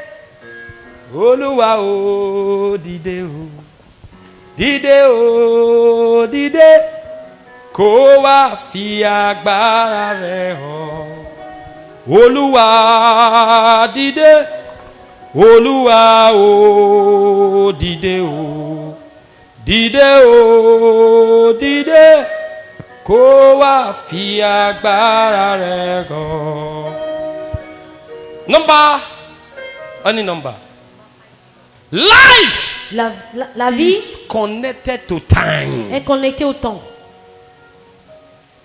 Oluwa o dide o. Dide o dide. Kó wá fi agbára rẹ̀ hàn. Olúwa dìde. Olúwa o dìde o. Dìde o dìde. Kó wá fi agbára rẹ̀ hàn. Number. Any number. Life La vie is connected to time. est connectée au temps.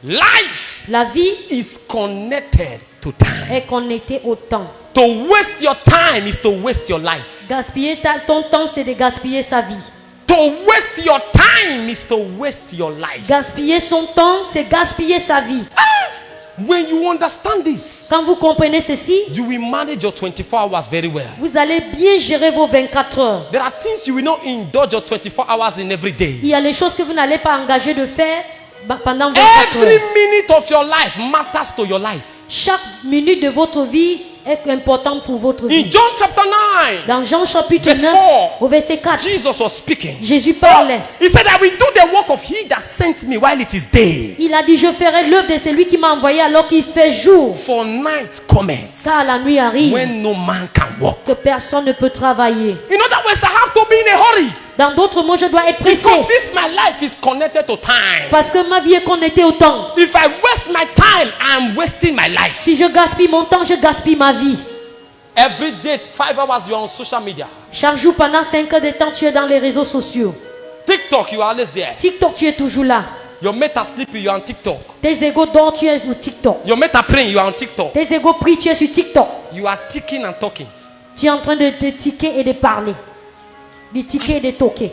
Life La vie is connected to time. est connectée au temps. To waste your time is to waste your life. Gaspiller ton temps, c'est de gaspiller sa vie. To waste your time is to waste your life. Gaspiller son temps, c'est gaspiller sa vie. When you understand this, Quand vous comprenez ceci, you will manage your 24 hours very well. vous allez bien gérer vos 24 heures. There are things you will not indulge your 24 hours in every day. Il y a les choses que vous n'allez pas engager de faire pendant 24 Every heures. minute of your life matters to your life. Chaque minute de votre vie est importante pour votre In vie. John chapter 9, Dans Jean chapitre Verse 9, 4, au verset 4, Jesus was speaking. Jésus parlait. He said, I will do the work of he that sent me while it is day. Il a dit, je ferai l'œuvre de celui qui m'a envoyé alors qu'il se fait jour. For night cometh Car la nuit arrive, when no man can walk. que personne ne peut travailler. In other words, I have to be in a hurry. Dans d'autres mots, je dois être pressé. Because this my life is connected to time. Parce que ma vie est connectée au temps. If I waste my time, I'm wasting my life. Si je gaspille mon temps, je gaspille ma vie. Every day, 5 hours, you are on social media. Chaque jour, pendant 5 heures de temps, tu es dans les réseaux sociaux. TikTok, you are always there. TikTok, tu es toujours là. Your mate are sleeping, you are on TikTok. Tes égaux dorment, tu es sur TikTok. Your mate are praying, you are on TikTok. Tes égaux prient, tu es sur TikTok. You are ticking and talking. Tu es en train de tiquer et de parler. De tiquer et de toquer.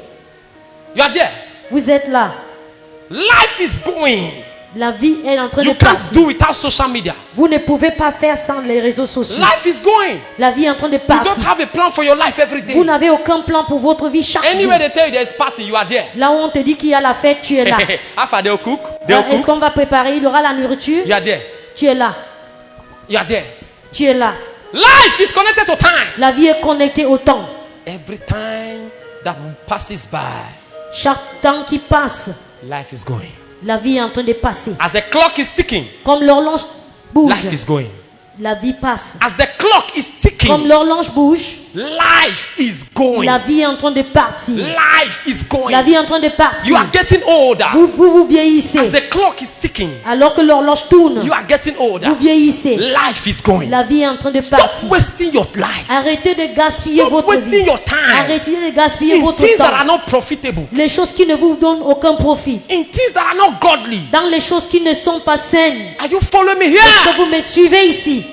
You are there. Vous êtes là. Life is going. La vie est en train You de can't partir. do without social media. Vous ne pouvez pas faire sans les réseaux sociaux. Life is going. La vie est en train de You don't partir. have a plan for your life every day. Vous n'avez aucun plan pour votre vie chaque jour. Anywhere they tell you there's party, you are there. Là où on te dit qu'il y a la fête, tu es là. After they'll cook, Est-ce qu'on va préparer? Il y aura la nourriture. you are there. Tu es là. You are there. Tu es là. Life is connected to time. La vie est connectée au temps. Every time that passes by, Chaque temps qui passe, life is going. la vie est en train de passer. As the clock is ticking, Comme l'horloge bouge, life is going. la vie passe. As the clock is Comme ticking, l'horloge bouge, life is going. la vie est en train de partir. Life is going. La vie est en train de partir. You are getting older. Vous vieillissez. As the clock is ticking, Alors que l'horloge tourne, you are getting older. vous vieillissez. Life is going. La vie est en train de Stop partir. wasting your life. Arrêtez de gaspiller Stop votre wasting vie. your time Arrêtez de gaspiller in votre things that are temps. not profitable, Les choses qui ne vous donnent aucun profit. in things that are not godly. Dans les choses qui ne sont pas saines. Are you following me Est-ce que here? vous me suivez ici?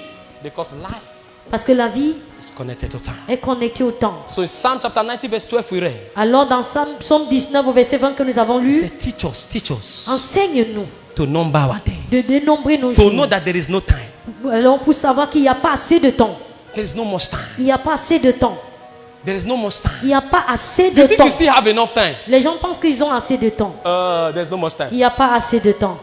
Because life Parce que la vie is connected to time. est connectée au temps. So in Psalm chapter 90 verse 12 we read, Alors dans Psaume 19 au verset 20 que nous avons it lu, said, teach us enseigne-nous to number our de days, dénombrer nos to know jours. that there is no time. Alors pour savoir qu'il n'y a pas assez de temps. There is no much time. Il n'y a pas assez de temps. There is no much time. Il n'y a pas assez de You think temps. you still have enough time? Les gens pensent qu'ils ont assez de temps. There's no much Il time. n'y a pas assez de temps.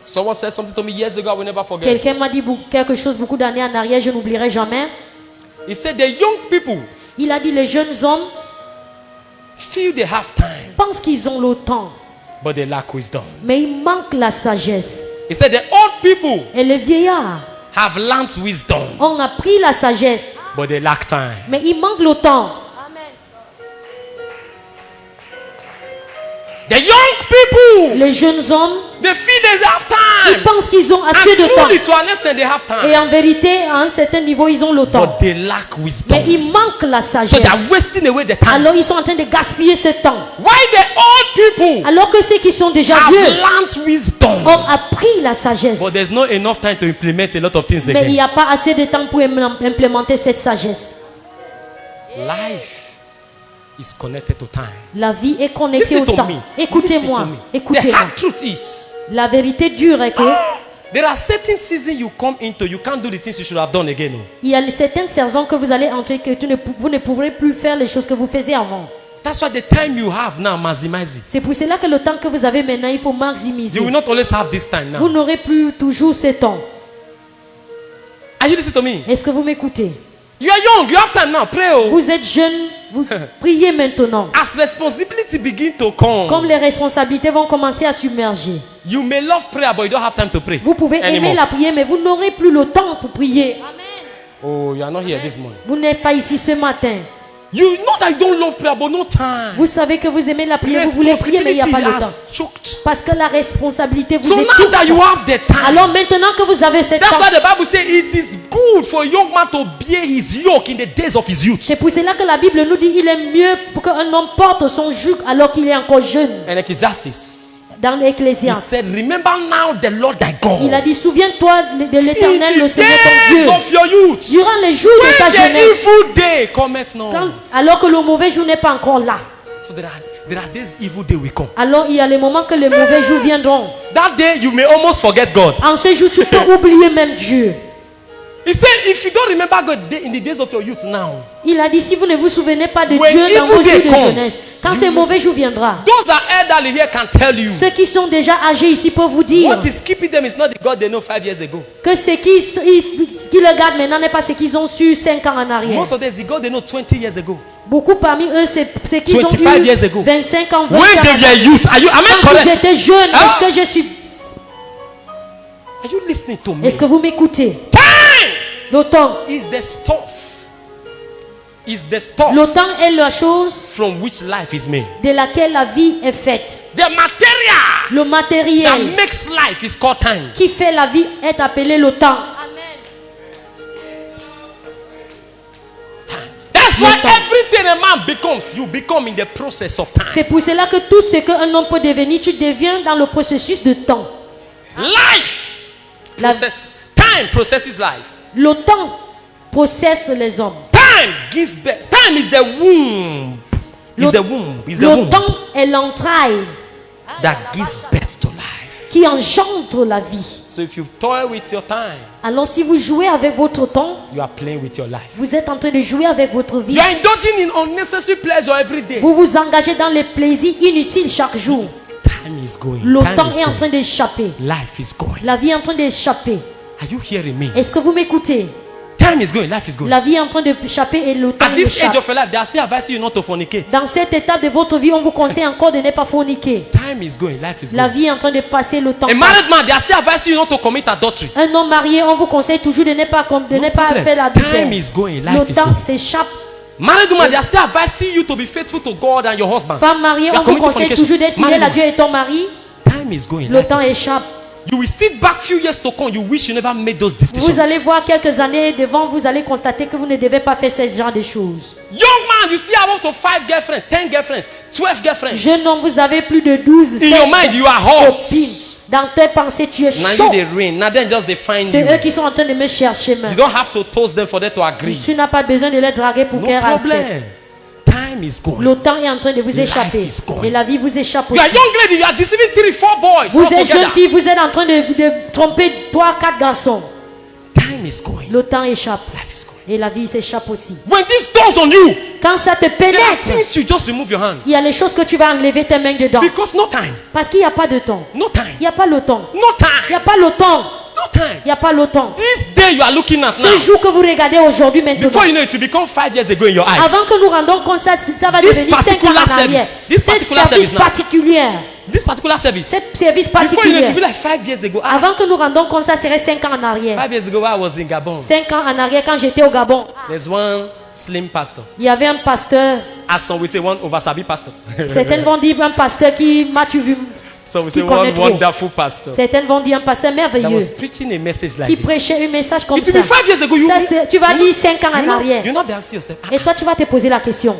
Someone said something to me years ago, I will never forget. Quelqu'un m'a dit quelque chose beaucoup d'années en arrière, je n'oublierai jamais. He said the young people Il a dit les jeunes hommes feel they have time, pensent qu'ils ont le temps, but they lack wisdom. mais il manque la sagesse. He said the old people Et les vieillards have learnt wisdom, ont appris la sagesse, but they lack time. mais il manque le temps. The young people, Les jeunes hommes, they feel they have ils time. pensent qu'ils ont assez And de truly, temps. to understand, they have Et time. en vérité, à un certain niveau, ils ont le temps. But they lack Mais wisdom. il manque la So sagesse. they are wasting away the time. Alors ils sont en train de gaspiller ce temps. Why the old people Alors que ceux qui sont déjà have vieux learnt wisdom, ont appris la sagesse. but there's not enough time to implement a lot of things Mais il n'y again. a pas assez de temps pour implémenter cette sagesse. Life is connected to time. La vie est connectée Listen au to temps. me. Écoutez-moi. Listen to me. The Écoutez-moi. hard truth is, La vérité dure est que there are certain seasons you come into, you can't do the things you should have done again. il y a certaines saisons que vous allez entrer que vous ne pourrez plus faire les choses que vous faisiez avant. That's why the time you have now, maximize it. C'est pour cela que le temps que vous avez maintenant, il faut maximiser. You will not always have this time Vous now. n'aurez plus toujours ce temps. Are you listening to me? Est-ce que vous m'écoutez? You are young, you have time now. Pray. Oh. Vous êtes jeune, vous priez maintenant. As responsibility begin to come, Comme les responsabilités vont commencer à submerger. you may love prayer, but you don't have time to pray Vous pouvez aimer anymore. la prière, mais vous n'aurez plus le temps pour prier. Amen. Oh, you are not here this morning. Vous n'êtes pas ici ce matin. You know that you don't love prayer, but no time. Vous savez que vous aimez la prière, vous voulez prier, mais il n'y a pas le temps. has choked. Parce que la responsabilité vous So now that you étouffe. have the time, Alors maintenant que vous avez ce that's temps, why the Bible says it is good for a young man to bear his yoke in the days of his youth. c'est pour cela que la Bible nous dit il est mieux pour qu'un homme porte son joug alors qu'il est encore jeune. And Ecclesiastes, Dans he l'Ecclésiaste, said, remember now the Lord thy God. il a dit souviens-toi de In l'Éternel, le the Seigneur ton days Dieu, of your youth, durant les jours de ta when the jeunesse, evil day cometh not. alors que le mauvais jour n'est pas encore là. So there are days evil day will come. Alors il y a les moments que les mauvais jours viendront. That day you may almost forget God. En ce jour, tu peux oublier même Dieu. He said, if you don't remember God in the days of your youth now, Il a dit si vous ne vous souvenez pas de When Dieu dans evil vos day jours de come, jeunesse, quand ce mauvais jour viendra, those that are elderly here can tell you ceux qui sont déjà âgés ici peuvent vous dire what is keeping them is not the God they know 5 years ago. que ce qui le gardent maintenant n'est pas ce qu'ils ont su 5 ans en arrière. Most of them is the God they know 20 years ago. Beaucoup parmi eux, c'est ce qu'ils ont 25 years eu ago. 25 ans, 20 When ans. they were youth, am I Quand ils correct? étaient jeunes, Ah. est-ce que je suis... Are you listening to me? Est-ce que vous m'écoutez? Time Le temps. is the stuff. Is the stuff Le temps est la chose from which life is made. de laquelle la vie est faite. The material Le that matériel makes life is called time. qui fait la vie est appelé le temps. That's Le why temps. everything a man becomes, you become in the process of time. C'est pour cela que tout ce qu'un homme peut devenir, tu deviens dans le processus de temps. Life La- process. Time processes life. Le temps processe les hommes. Time gives birth. Time is the womb. Is Le, the womb. Is the le womb temps est l'entraille that gives birth to life. qui engendre la vie. So if you toy with your time, Alors si vous jouez avec votre temps, you are playing with your life. vous êtes en train de jouer avec votre vie. You are indulging in unnecessary pleasure every day. Vous vous engagez dans les plaisirs inutiles chaque jour. Time is going. Le Time temps is est en going. train d'échapper. Life is going. La vie est en train d'échapper. Are you hearing me? Est-ce que vous m'écoutez? Time is going. Life is going. La vie est en train d'échapper et le temps At this age échappe. of your life, they are still advising you not to fornicate. Dans cette étape de votre vie, on vous conseille encore de ne pas forniquer. Time is going. Life is La going. vie est en train de passer, le temps A married passe. man, they are still advising you not to commit adultery. Un homme marié, on vous conseille toujours de ne pas, No faire problem. l'adultère. Time is going. Le Life is temps going. s'échappe. Married woman, they are still advising you to be faithful to God and your husband. Femme mariée, You are on vous committing conseille fornication. toujours d'être Married fidèle à woman, Dieu et ton mari. time is going. Le Life temps is going. échappe. You will sit back few years to come. You wish you never made those decisions. Vous allez voir quelques années devant, vous allez constater que vous ne devez pas faire ce genre de choses. Young man, you still have up to 5 girlfriends, 10 girlfriends, 12 girlfriends. Jeune homme, vous avez plus de 12 In your mind, you are hot. copines. Dans tes pensées, tu es Now chaud. you they rain. Now then just they find C'est eux you. qui sont en train de me chercher. You don't have to toast them for them to agree. Tu n'as pas besoin de les draguer pour No qu'elles acceptent. problem. Time is going. Le temps est en train de vous Life échapper. is going. Et la vie vous échappe You are aussi. young lady. You are deceiving 3, 4 boys. Vous all êtes jeune together. fille, vous êtes en train de tromper 3, 4 garçons. Time is going. Le temps échappe. Life is going. Et la vie s'échappe aussi. When this dawns on you, Quand ça te there are pénètre, things you just remove your hand il y a les choses que tu vas enlever tes mains dedans. because no time, Parce qu'il n'y a pas de temps. no time, Il n'y a pas le temps. no Il n'y time, a pas le temps. no time. Il n'y a pas le temps. This day you are looking at Ce now. jour que vous regardez aujourd'hui maintenant. Before you know it, will become 5 years ago in your eyes. Avant que nous rendons compte, ça va This devenir 5 ans particular en arrière. service, this Ce particular service service now. particulier. This particular service. Ce service Before you know it, it particulier. will be like 5 years ago. Avant que nous rendons compte, ça serait 5 ans en arrière. 5 years ago, I was in Gabon. 5 ans en arrière, quand j'étais au Gabon, There's one slim pastor. il y avait un pasteur. As some we say, one oversabi pastor. Certaines vont dire un pasteur qui m'as-tu vu. So we Qui say connaît one trop. wonderful pastor Certaines vont dire un pasteur that merveilleux was preaching a message qui like this. prêchait un message comme It ça. will be 5 years ago. You, Ça, tu vas dire 5 ans en arrière. you not be asking yourself, Et toi, tu vas te poser la question.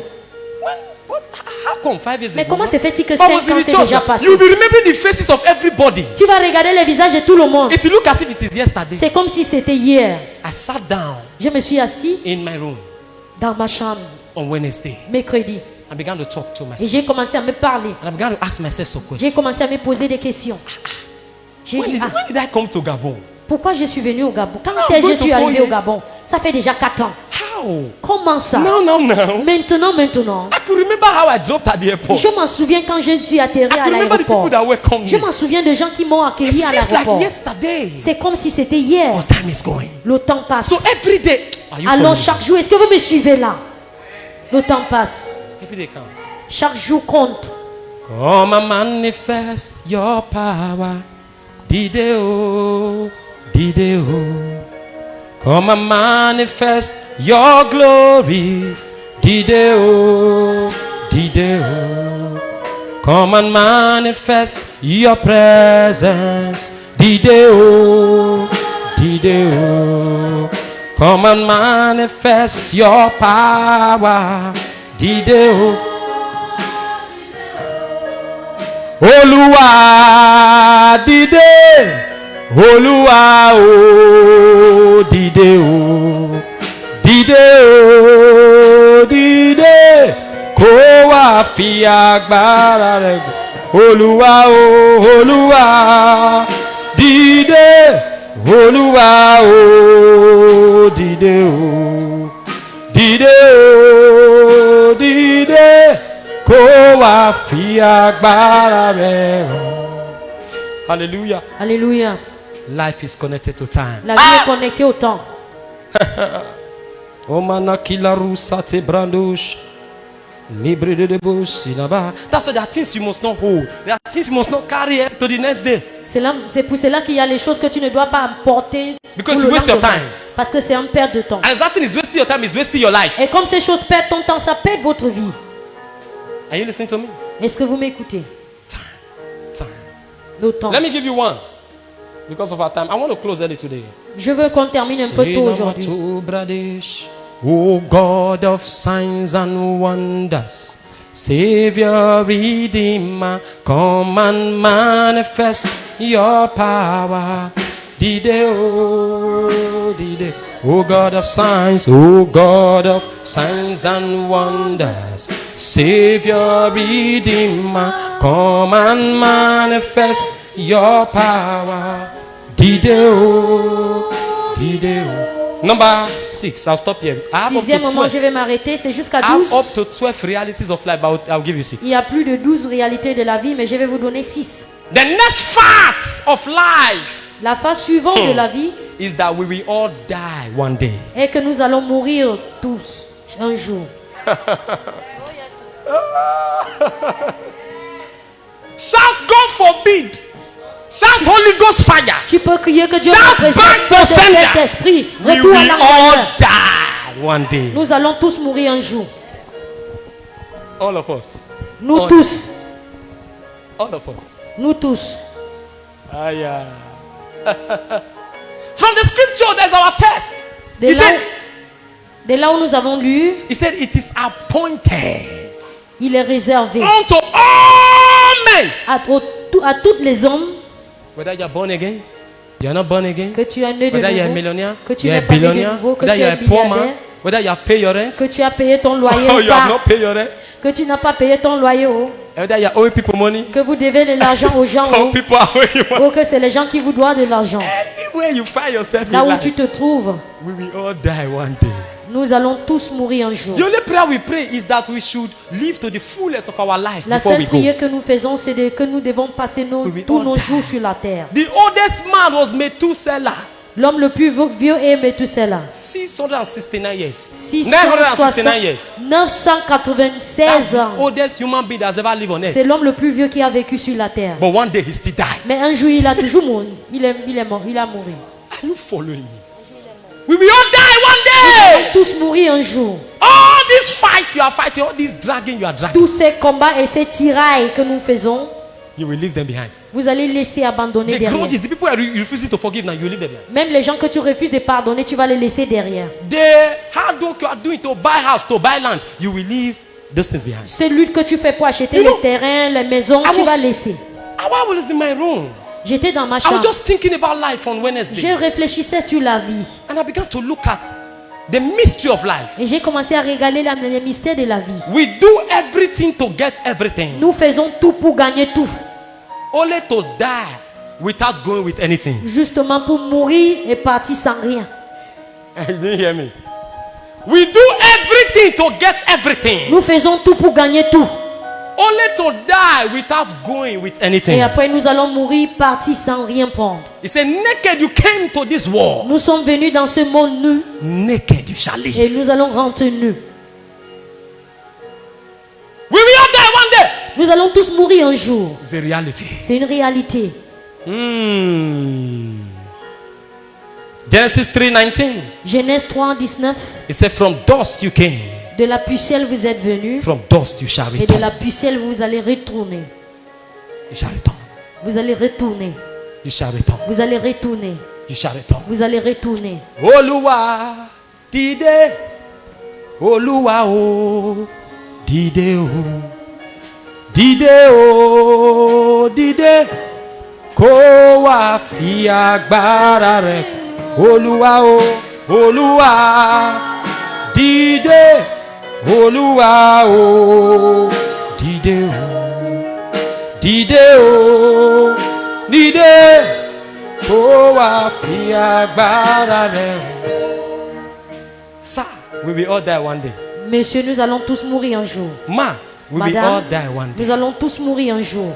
how come 5 years Mais ago? comment se fait-il que I 5 was ans in the c'est church. déjà passé? You'll be remembering the faces of everybody. Tu vas regarder les visages de tout le monde. It will look as if it is yesterday. C'est comme si c'était hier. I sat down Je me suis assis in my room dans ma chambre, on Wednesday. mercredi, I began to talk to et myself. j'ai commencé à me parler. And I began to ask myself some questions. J'ai commencé à me poser des questions. J'ai dit, When did I come to Gabon? pourquoi je suis venu au Gabon? Quand I'm est-ce que going je to suis 4 arrivé au years. Gabon? Ça fait déjà 4 ans. How? Comment ça? No. Maintenant. I could remember how I dropped at the airport. Je m'en souviens quand je suis atterri I à could remember the l'aéroport. people that welcomed Je me. m'en souviens de gens qui m'ont It accueilli à feels like l'aéroport. yesterday. C'est comme si c'était hier. But time is going. Le temps passe. So every day, are you Alors following? chaque jour, est-ce que vous me suivez là? Le temps passe. Every day counts. Chaque jour compte. Come and manifest your power. Dideo, Dideo. Come and manifest your glory. Dideo, Dideo. Come and manifest your presence. Dideo, Dideo. Come and manifest your power. Dideo. Olúwa dìde, Olúwa o dìde o, dìde o dìde, kó wá fi agbára rẹ̀ gbọ́. Olúwa o Olúwa dìde, Olúwa o dìde o, dìde o dìde. Kó wá fi agbára rẹ̀ hàn. Hallelujah. Alléluia. Life is connected to time. La vie est connectée au temps. Omana kilaru sate brandosh. Libre de debos inaba. That's why there are things you must not hold. There are things you must not carry to the next day. C'est pour cela qu'il y a les choses que tu ne dois pas porter. Because pour you le waste your lendemain. time. Parce que c'est un perte de temps. And that thing is wasting your time, is wasting your life. Et comme ces choses perdent ton temps, ça perd votre vie. Are you listening to me? Est-ce que vous m'écoutez? Time. Le temps. Let me give you one. Because of our time, I want to close early today. Je veux qu'on termine un peu tôt aujourd'hui. Sinamatu Bradesh. O God of signs and wonders, Savior, Redeemer, come and manifest your power. Dide-o, dide. O God of signs, O God of signs and wonders, Savior, Redeemer, come and manifest your power. Dide-o, dide-o. Number 6, I'll stop here. I have up Sixième to moment, 12. je vais m'arrêter, c'est jusqu'à I have 12. up to 12 realities of life, but I'll give you 6. Il y a plus de 12 réalités de la vie, mais je vais vous donner 6. The next fact of life La phase suivante de la vie is that we will all die one day. est que nous allons mourir tous un jour. Shout, God forbid. Shout, Holy Ghost fire. Tu peux crier que Dieu Shout nous préserve back de to cet sender. esprit. We Retour à will l'envoyeur. all die one day. Nous allons tous mourir un jour. All of us. Nous All- tous. All of us. Nous tous. Ah, yeah. From the scripture, there's our test. De là où nous avons lu, He said, it is appointed il est réservé unto all men. à tous les hommes Whether you're born again, you're not born again, que tu es né de whether you're a nouveau, millionaire, que tu you're a n'es pas né de billionaire, nouveau, que whether tu you're es a poor man, milliardaire, whether you have paid your rent, que tu as payé ton loyer or ou you have pas, not paid your rent, que tu n'as pas payé ton loyer ou whether you're owing people money, que vous devez de l'argent aux gens or people are owing you money. ou que c'est les gens qui vous doivent de l'argent. Anywhere you find yourself Là in où life, tu te trouves, we will all die one day. nous allons tous mourir un jour. The only prayer we pray is that we should live to the fullest of our life La before we seule go. prière que nous faisons, c'est que nous devons passer We will tous all nos die. jours sur la terre. The oldest man was Methuselah, L'homme le plus vieux est Methuselah. 669 years. 660 969 years. 996 That's the ans. oldest human being that's ever lived on earth. C'est l'homme le plus vieux qui a vécu sur la terre. But one day he still died. Mais un jour, il a toujours mouru. Il est mort. Il a mouru. Are you following me? We will all die one day. Tous mourir un jour. All these fights you are fighting, all this dragging you are dragging, Tous ces combats et ces tirailles que nous faisons, you will leave them behind. vous allez laisser abandonner The derrière. grudges, the people you refusing to forgive now, you will leave them behind. Même les gens que tu refuses de pardonner, tu vas les laisser derrière. The hard work you are doing to buy house, to buy land, you will leave those things behind. Ces luttes que tu fais pour acheter You know, les terrains, les maisons, I tu was- vas laisser. I was in my room. J'étais dans ma I was chambre. just thinking about life on Je Wednesday. réfléchissais sur la vie. And I began to look at the mystery of life. Et j'ai commencé à regarder les mystères de la vie. We do everything to get everything, Nous faisons tout pour gagner tout. only to die without going with anything. Justement pour mourir et partir sans rien. You didn't hear me? We do everything to get everything, Nous faisons tout pour gagner tout. only to die without going with anything. Et après nous allons mourir, partir sans rien prendre. He said, naked you came to this world, Nous sommes venus dans ce monde nu naked you shall live. et nous allons rentrer nus. We will all die one day. Nous allons tous mourir un jour. It's a reality. C'est une réalité. Genesis 3:19. Genèse 3, 19. It said, from dust you came, De la pucelle vous êtes venus from dust you shall et de return. la pucelle vous allez retourner. You shall return. Vous allez retourner. You shall return. Vous allez retourner. You shall return. Vous allez retourner. Olúwa dìde, Olúwa o dìde o, dìde o dìde, kó wá fi agbára rẹ̀. Olúwa o, Olúwa dìde, Olúwa o dìde o, dìde o dìde. Sir, we will all die one day. Messieurs, nous allons tous mourir un jour. Ma, we will all Madame, die one day. nous allons tous mourir un jour.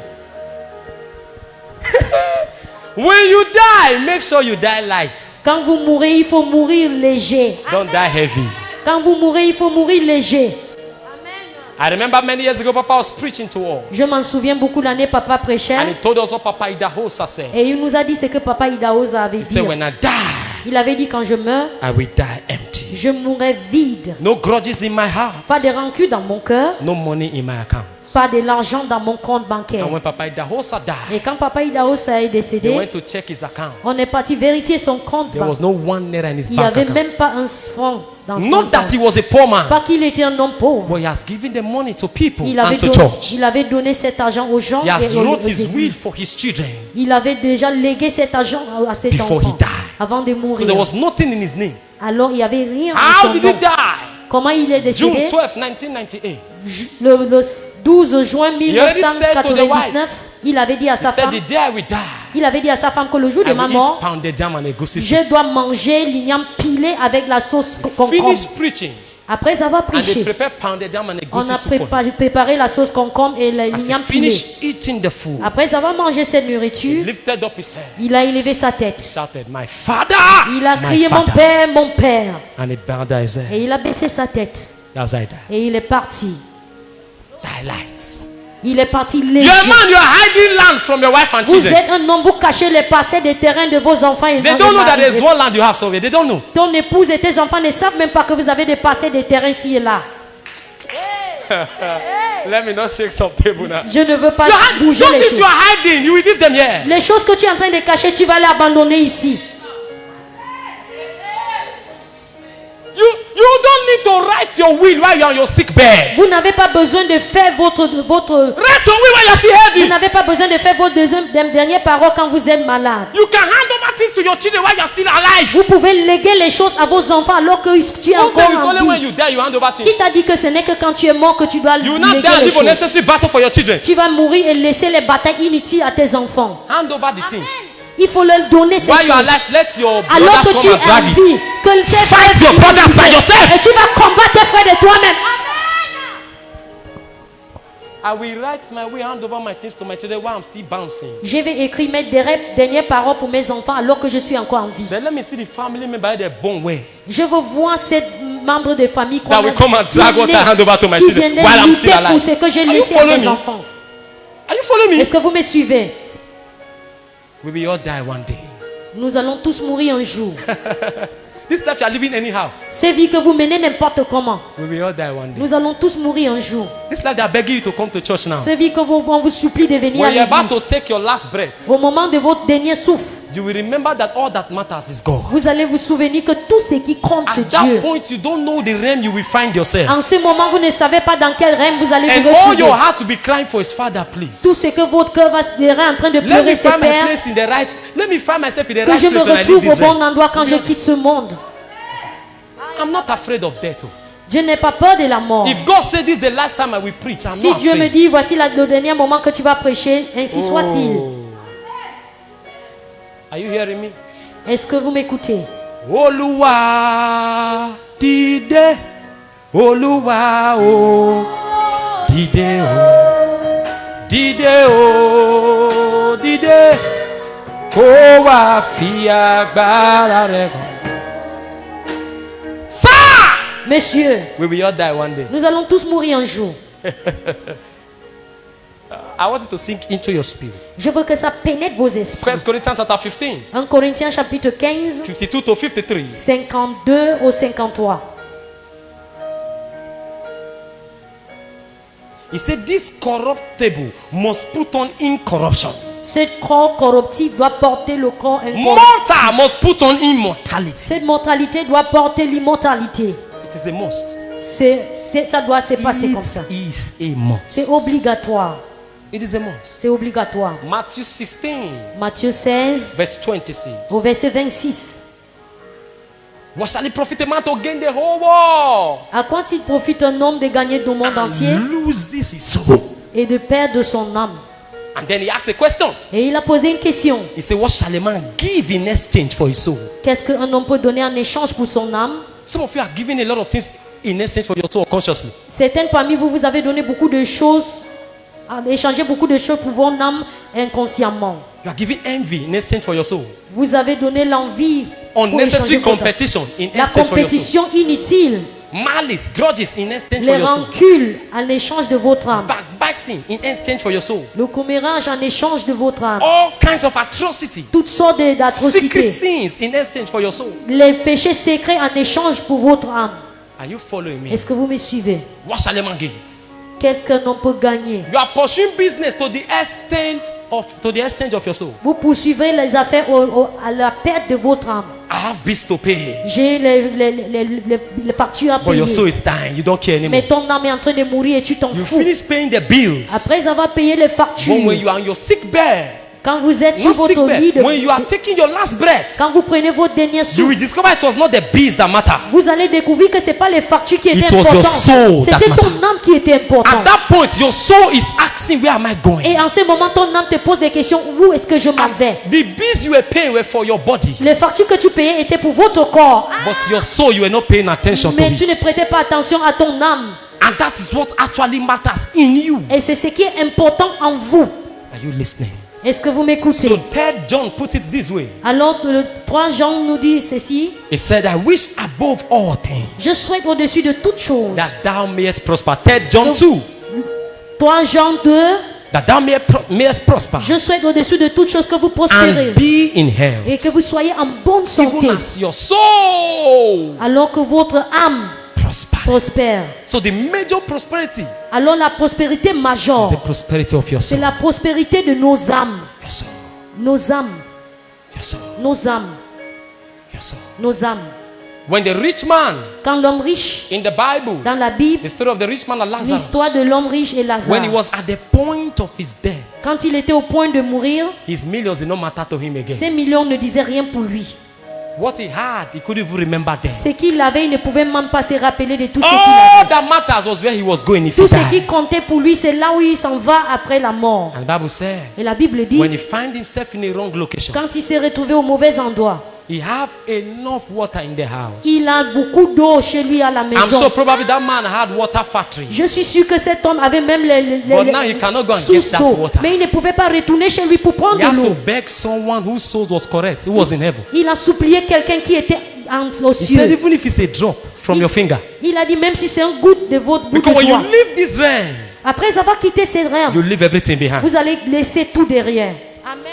When you die, make sure you die light. Quand vous mourrez, il faut mourir léger. Don't die heavy. Quand vous mourrez, il faut mourir léger. I remember many years ago, Papa was preaching to us. Je m'en souviens beaucoup l'année, papa prêchait. And he told us what Papa Idahosa said. Et il nous a dit ce que papa Idahosa avait He dit. said, when I die, Il avait dit quand je meurs, I will die empty. je mourrai vide. No grudges in my heart. Pas de rancune dans mon cœur, No money in my account. pas de l'argent dans mon compte bancaire. And when Papa Idahosa died, Et quand Papa Idahosa est they décédé, went to check his account. on est parti vérifier son compte There was bancaire. no one naira in his Il n'y bank avait account. même pas un franc dans son Not that compte. he was a poor man, Pas qu'il était un homme pauvre. but he has given the money to people Il and avait, to don- church. il avait donné cet argent aux gens He has et aux wrote his will églises. for his children. Il avait déjà légué cet argent à cet Before he enfant died. avant de So mourir. there was nothing in his name. Alors il n'y avait rien How en did son he nom. die? Comment il est June décédé? 12, 1998. Le 12 juin already said to the 1999, il avait dit à He sa said, femme, the day I will die, il avait dit à sa femme que le jour de I ma will eat mort, pounded jam and egusi soup. je dois manger l'igname pilé avec la sauce concombre. Finish preaching. Après avoir And they prêché, prepare pounded jam and on egusi a soup for him. préparé la sauce concombre et As he l'igname pilé. finished eating the food, Après avoir mangé cette he nourriture, lifted up his head, il a élevé sa tête. shouted, my father, Il a my crié mon father. père, mon père. And he bowed down his head. Et il a baissé sa tête. That's how he died. Et il est parti. Die light. Il est parti léger. You're a man, you are hiding land from your wife and Vous children. êtes un homme, vous cachez les passés des terrains de vos enfants et They de don't know vos that maris. there's one land you have somewhere. They don't know. Ton épouse et tes enfants ne savent même pas que vous avez des passés des terrains ici et là. Let me not shake some table now. Je ne veux pas Those bouger les things choses. you are hiding, you will leave them here. Les choses que tu es en train de cacher, tu vas les abandonner ici. You don't need to write your will while you're on your sick bed. Vous n'avez pas besoin de faire votre Write your will while you're still vous healthy. n'avez pas besoin de faire vos dernières paroles quand vous êtes malade. You can hand over things to your children while you're still alive. Vous pouvez léguer les choses à vos enfants alors que tu es Who said it's encore only en when vie. you die you hand over Qui things? t'a dit que ce n'est que quand tu es mort que tu dois You will not léguer die and les live choses? unnecessary battle for your children. Tu vas mourir et laisser les batailles inutiles à tes enfants. Hand over the things. Il faut leur donner ces While you're choses. alive, let your Alors que brothers tu come es and drag en it. vie, que tes Fight frères your brothers by viennent yourself. et tu vas combattre tes frères de toi-même. I will write my will, hand over my things to my children while I'm still bouncing. Je vais écrire mes dernières paroles pour mes enfants alors que je suis encore en vie. Then let me see the family member they're born where. Je veux voir ces membres de famille That will come and drag what I hand over to my qui children viennent while I'm lutter still pour alive. ce que j'ai Are you laissé à following mes me? enfants. Are you following me? Est-ce que vous me suivez? We will all die one day. Nous allons tous mourir un jour. This life you are living anyhow. Ces vies que vous menez n'importe comment. We will all die one day. Nous allons tous mourir un jour. This life they are begging you to come to church now. Ces vies que on vous supplie de venir à When you're about to l'église. take your last breath, Au moment de votre dernier souffle, you will remember that all that matters is God. vous allez vous souvenir que tout ce qui compte, c'est At that Dieu. point, you don't know the realm you will find yourself. En ce moment, vous ne savez pas dans quel règne vous allez And vous all retrouver. your heart to be crying for is, Father, please. Tout ce que votre cœur va se dire en train de Let me pleurer, c'est find my Père, place in the right. Let me find myself in the que right je me place when I leave retrouve au this bon realm. endroit quand je quitte ce monde. I'm not afraid of death. Oh. Je n'ai pas peur de la mort. If God said this is the last time I will preach, I'm Si not Dieu me afraid. dit, voici le dernier moment que tu vas prêcher, ainsi soit-il. Are you hearing me? Est-ce que vous m'écoutez? Olúwa dìde, Olúwa o, dìde o, dìde o, dìde, kó wá fi agbára rẹ̀ hàn. Sir, Messieurs, we will all die one day. nous allons tous mourir un jour. I want you to sink into your spirit. Je veux que ça pénètre vos esprits. 1 Corinthians chapter 15, 1 Corinthiens chapitre 15, 52 to 53. 52 au 53. He said, this corruptible must put on incorruption. Ce corps corruptif doit porter le corps incorruptible. Mortal must put on immortality. Cette mortalité doit porter l'immortalité. It is a must. Ça doit se passer comme ça. It is a must. C'est obligatoire. It is a must. C'est obligatoire. Matthew 16, Matthieu 16, verse 26. au verset 26. What shall it profit a man to gain the whole world À quoi il profite un homme de gagner le monde entier and loses his soul? et de perdre son âme? And then he asked a question. Et il a posé une question. He said, what shall a man give in exchange for his soul? Qu'est-ce qu'un homme peut donner en échange pour son âme? Some of you are giving a lot of things in exchange for your soul consciously. Certains parmi vous, vous avez donné beaucoup de choses, échangé beaucoup de choses pour votre âme inconsciemment. You are giving envy in exchange for your soul. Vous avez donné l'envie, pour Unnecessary échanger votre âme. competition in La exchange for your soul. compétition inutile, Malice, grudges in exchange les for your soul. rancules en échange de votre âme, backbiting in exchange for your soul. Le commérage en échange de votre âme. All kinds of atrocity. Toutes sortes Secret d'atrocités. sins in exchange for your soul. Les péchés secrets en échange pour votre âme. Are you following me? Est-ce que vous me suivez? What shall a man give? Qu'est-ce qu'un homme peut gagner? You are pursuing business to the exchange of your soul. Vous poursuivez les affaires à la perte de votre âme. I have bills to pay. J'ai les factures à But your soul payer. is dying. You don't care anymore. Mais ton âme est en train de mourir et tu t'en You fous. finish paying the bills. Après avoir payé les factures, When you are on your sick bed, quand vous êtes sur not sick votre lit, bed, when you are taking your last breath, quand vous prenez votre dernier you souffle, will discover it was not the bills that matter. vous allez découvrir que ce n'est pas les factures qui étaient It was your importantes. soul that C'était ton mattered. âme qui était At importante. that point, your soul is asking, where am I going? Et en ce moment, ton âme te pose des questions. Où est-ce que je m'en vais? The bills you were paying were for your body, Les factures que tu payais étaient pour votre corps. but your soul, you were not paying attention to Mais tu ne it. prêtais pas attention à ton âme. And that is what actually matters in you. Et c'est ce qui est important en vous. Are you listening? Est-ce que vous m'écoutez? So 3 John puts it this way. Alors, le 3 Jean nous dit ceci. He said, I wish above all things Je souhaite au-dessus de toutes choses. that thou mayest prosper. 3 John 2, 3 Jean 2. that thou mayest prosper Je souhaite au-dessus de toutes choses que vous prospérez. and be in Et que health, vous soyez en bonne santé. even as your soul Alors que votre âme prosper. prospère. So the major prosperity Alors la prospérité is majeure, the prosperity of your c'est soul. la prospérité de nos âmes. Your soul, Nos âmes. your soul, Nos âmes. your soul. Nos âmes. When the rich man Quand l'homme riche, in the Bible, dans la Bible, the story of the rich man and l'histoire Lazarus, de l'homme riche et when he Lazare, was at the point of his death, quand il était au point de mourir, his millions did not matter to him again. ces millions ne disaient rien pour lui. What he had, he couldn't even remember them. Ce qu'il avait, il ne pouvait même pas se rappeler de tout ce qu'il All avait. that matters was where he was going if he Tout ce qui died. comptait pour lui, c'est là où il s'en va après la mort. And the Bible said, Et la Bible dit, when he find himself in a wrong location, quand il s'est retrouvé au mauvais endroit, he have enough water in the house. il a beaucoup d'eau chez lui à la I'm maison. so probably that man had water factory. Je suis sûr que cet homme avait même But now he cannot go and get sources that d'eau. water. Mais il ne pouvait pas retourner chez lui pour prendre He had de to l'eau. beg someone whose soul was correct. He was in heaven. Il a supplié quelqu'un qui était aux He said, cieux. even if it's a drop from your finger. Il a dit, même si c'est un goutte de votre bout de Because when you doigt, leave this realm, après avoir quitté ces rêves, you leave everything behind. vous allez laisser tout derrière. Amen.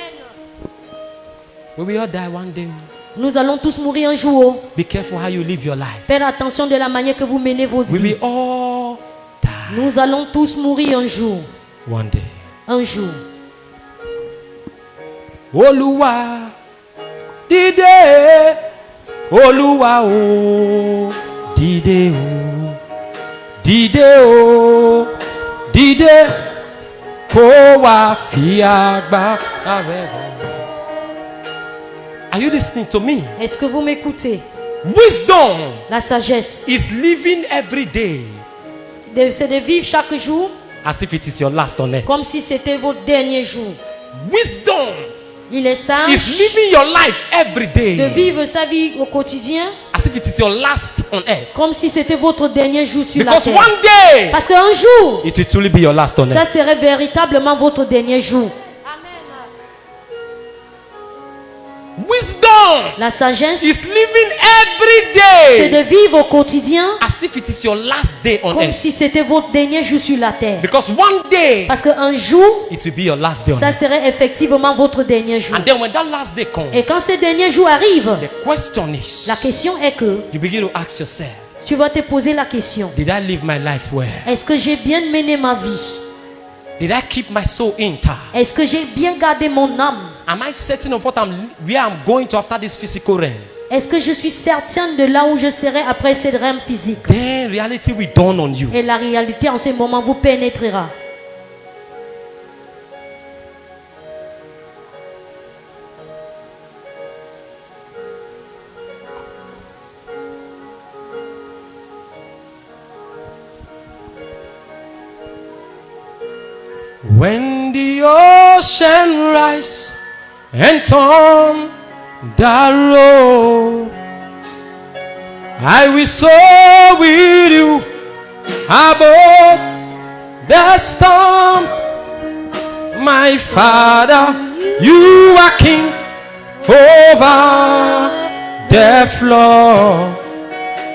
We will all die one day. Nous allons tous mourir un jour. Be careful how you live your life. Faites attention de la manière que vous menez votre We vie. will all die Nous allons tous mourir un jour. one day. Un jour. Olúwa dìde, Olúwa o, dìde o, dìde o, dìde, kó wá fi agbára rẹ̀ hàn. Are you listening to me? Est-ce que vous m'écoutez? Wisdom La sagesse, is living every day c'est de vivre chaque jour as if it is your last on earth. comme si c'était votre dernier jour. Wisdom Il est is sage living your life every de day vivre sa vie au quotidien as if it is your last on earth. comme si c'était votre dernier jour sur la Because terre. one day Parce qu'un jour, it will truly be your last on ça earth. serait véritablement votre dernier jour. Wisdom La sagesse, is living every c'est day de vivre au quotidien as if it is your last day on comme earth. si c'était votre dernier jour sur la terre. Because one day Parce qu'un jour, it will be your last day on ça earth. serait effectivement votre dernier jour. And then when that last day comes, Et quand ce dernier jour arrive, the question is, la question est que you begin to ask yourself, tu vas te poser la question. did I live my life well? Est-ce que j'ai bien mené ma vie? Did I keep my soul intact? Est-ce que j'ai bien gardé mon âme? Am I certain of where I'm going to after this physical realm? Est-ce que je suis certaine de là où je serai après cette rêve physique? Then reality will dawn on you. Et la réalité en ce moment vous pénétrera. When the ocean rise and turn the road, I will soar with you above the storm. My Father, you are King over the floor.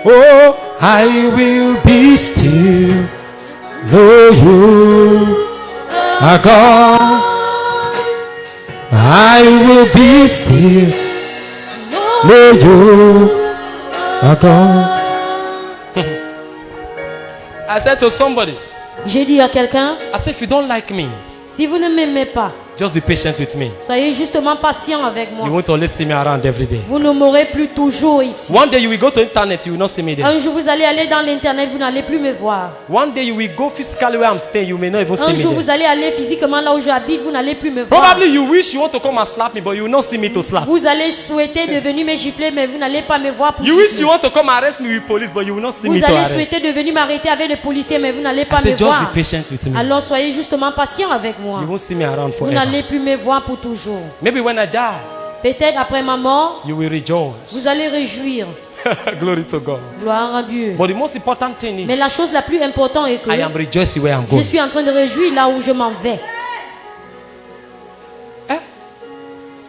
Oh, I will be still, know you are gone, I will be still. No, you are gone. I said to somebody, J'ai dit à quelqu'un, I said, if you don't like me, si vous ne m'aimez pas, just be patient with me. soyez justement patient avec You moi. won't always see me around every day. Vous ne m'aurez plus toujours ici. One day you will go to internet, you will not see me there. Un jour, vous allez aller dans l'internet, vous n'allez plus me voir. One day you will go physically where I'm staying, you may not even see Un me jour, vous there. allez aller physiquement là où j'habite, vous n'allez plus me voir. Probably you wish you want to come and slap me, but you will not see me to slap. Vous allez souhaiter de venir me gifler, mais vous n'allez pas me voir pour You wish gifler. you want to come arrest me with police, but you will not see me Vous to allez arrest. souhaiter de venir m'arrêter avec les policiers, mais vous n'allez I pas me said, just voir. be patient with me. Alors soyez justement patient avec moi. You won't see me around Vous forever. n'allez plus me voir pour toujours. Maybe when I die, Peut-être après ma mort, you will rejoice. vous allez réjouir. Glory to God. Gloire à Dieu. But the most important thing Mais is, la chose la plus importante est que I am rejoicing where I'm je going. suis en train de réjouir là où je m'en vais.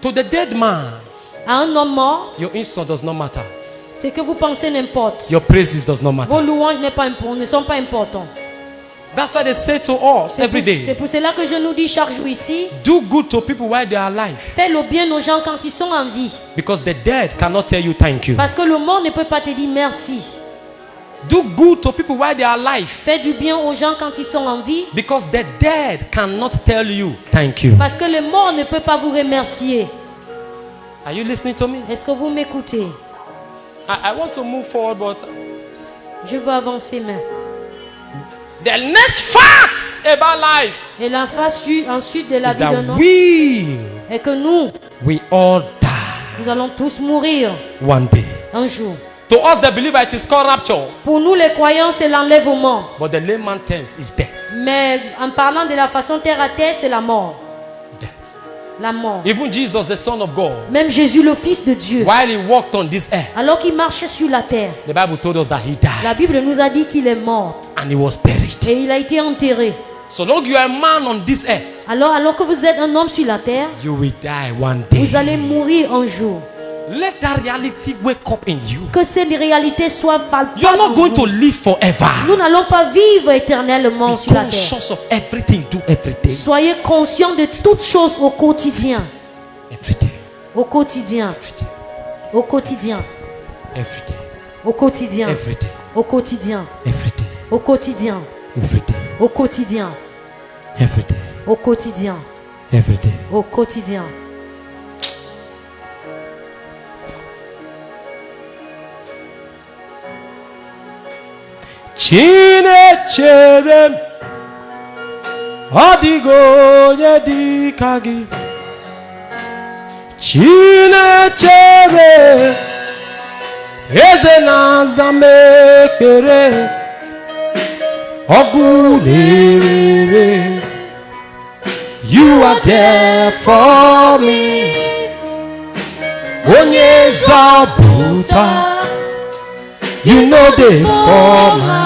To the dead man, À un homme mort, your insult does not matter. ce que vous pensez n'importe. Your praises does not matter. Vos louanges ne sont pas importants. That's why they say to us C'est every pour, c'est day, pour cela que je nous dis chaque jour ici, do good to people while they are alive. fais le bien aux gens quand ils sont en vie. Because the dead cannot tell you thank you. Parce que le monde ne peut pas te dire merci. Do good to people while they are alive. Fais du bien aux gens quand ils sont en vie. Because the dead cannot tell you thank you. Parce que le mort ne peut pas vous remercier. Are you listening to me? Est-ce que vous m'écoutez? I want to move forward, but Je veux avancer, mais. the next fact about life Et la face ensuite de la is vie d'un that homme we est que nous all die allons tous mourir one day. un jour. To us, the believer, it is called rapture. Pour nous, les croyants, c'est l'enlèvement. But the layman terms is death. Mais en parlant de la façon terre à terre, c'est la mort. Death. La mort. Even Jesus, the Son of God, Même Jésus, le Fils de Dieu, while he walked on this earth, alors qu'il marchait sur la terre, the Bible told us that he died la Bible nous a dit qu'il est mort. and he was buried. Et il a été enterré. So long you are a man on this earth, Alors que vous êtes un homme sur la terre, you will die one day. vous allez mourir un jour. Let that reality wake up in you. Que cette réalité soit palpable. You are not en going vous. to live forever. Nous n'allons pas vivre éternellement Be sur la terre. conscious of everything you do every day. Soyez conscients de toutes choses au quotidien. Every day. Au quotidien. Every day. Au quotidien. Every day. Au quotidien. Every day. Au quotidien. Every day. Au quotidien. Every day. Au quotidien. Every day. Au quotidien. Every day. Au quotidien. Chinechere adigo onye dịka gị. Chinechere eze na-aza m ekpere ọgụ na-erere. You are there for me. Onye zọpụta. You know the former.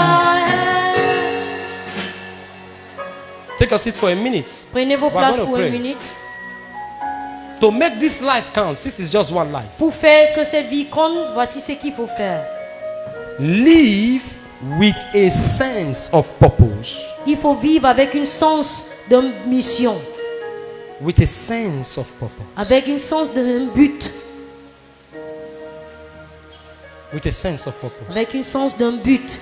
Take a seat for a minute. Prenez vos We are places gonna pour pray. une minute. To make this life count, this is just one life. Pour faire que cette vie compte, voici ce qu'il faut faire. Live with a sense of purpose. Il faut vivre avec une sens de mission, With a sense of purpose. avec une sens d'un but, With a sense of purpose. avec une sens d'un but.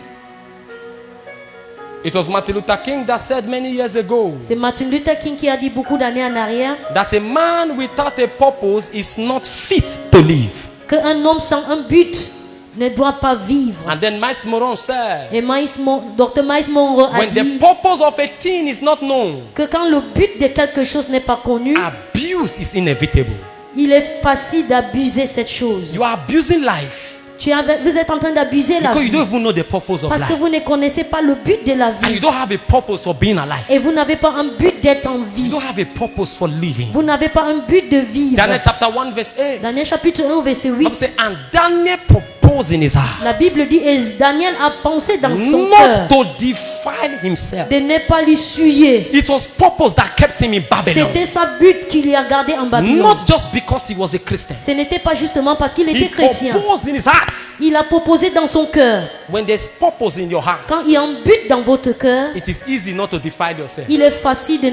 It was Martin Luther King that said many years ago C'est Martin Luther King qui a dit beaucoup d'années en arrière that a man without a purpose is not fit to live. qu'un homme sans un but ne doit pas vivre. And then Miles Moron said, Et Dr. Miles Monroe a when the dit purpose of a thing is not known, que quand le but de quelque chose n'est pas connu, abuse is inevitable. il est facile d'abuser cette chose. You are abusing life Vous êtes en train d'abuser la because you vie don't even know the purpose of parce que life. vous ne connaissez pas le but de la And you vie don't have a purpose for being alive. et vous n'avez pas un but d'être en You vie. don't have a purpose for living. Vous n'avez pas un but de vivre. Daniel chapter 1 verse 8. Daniel chapitre 1 verset Bible 8. says, and Daniel proposed in his heart La Bible dit et Daniel a pensé dans son not cœur to defile himself. de ne pas lui souiller. It was purpose that kept him in Babylon. C'était sa but qui lui a gardé en Babylone. Not just because he was a Christian. Ce n'était pas justement parce qu'il He était chrétien. proposed in his heart. Il a proposé dans son cœur. When there's purpose in your heart, quand il y a un but dans votre cœur, it is easy not to defile yourself. il est facile de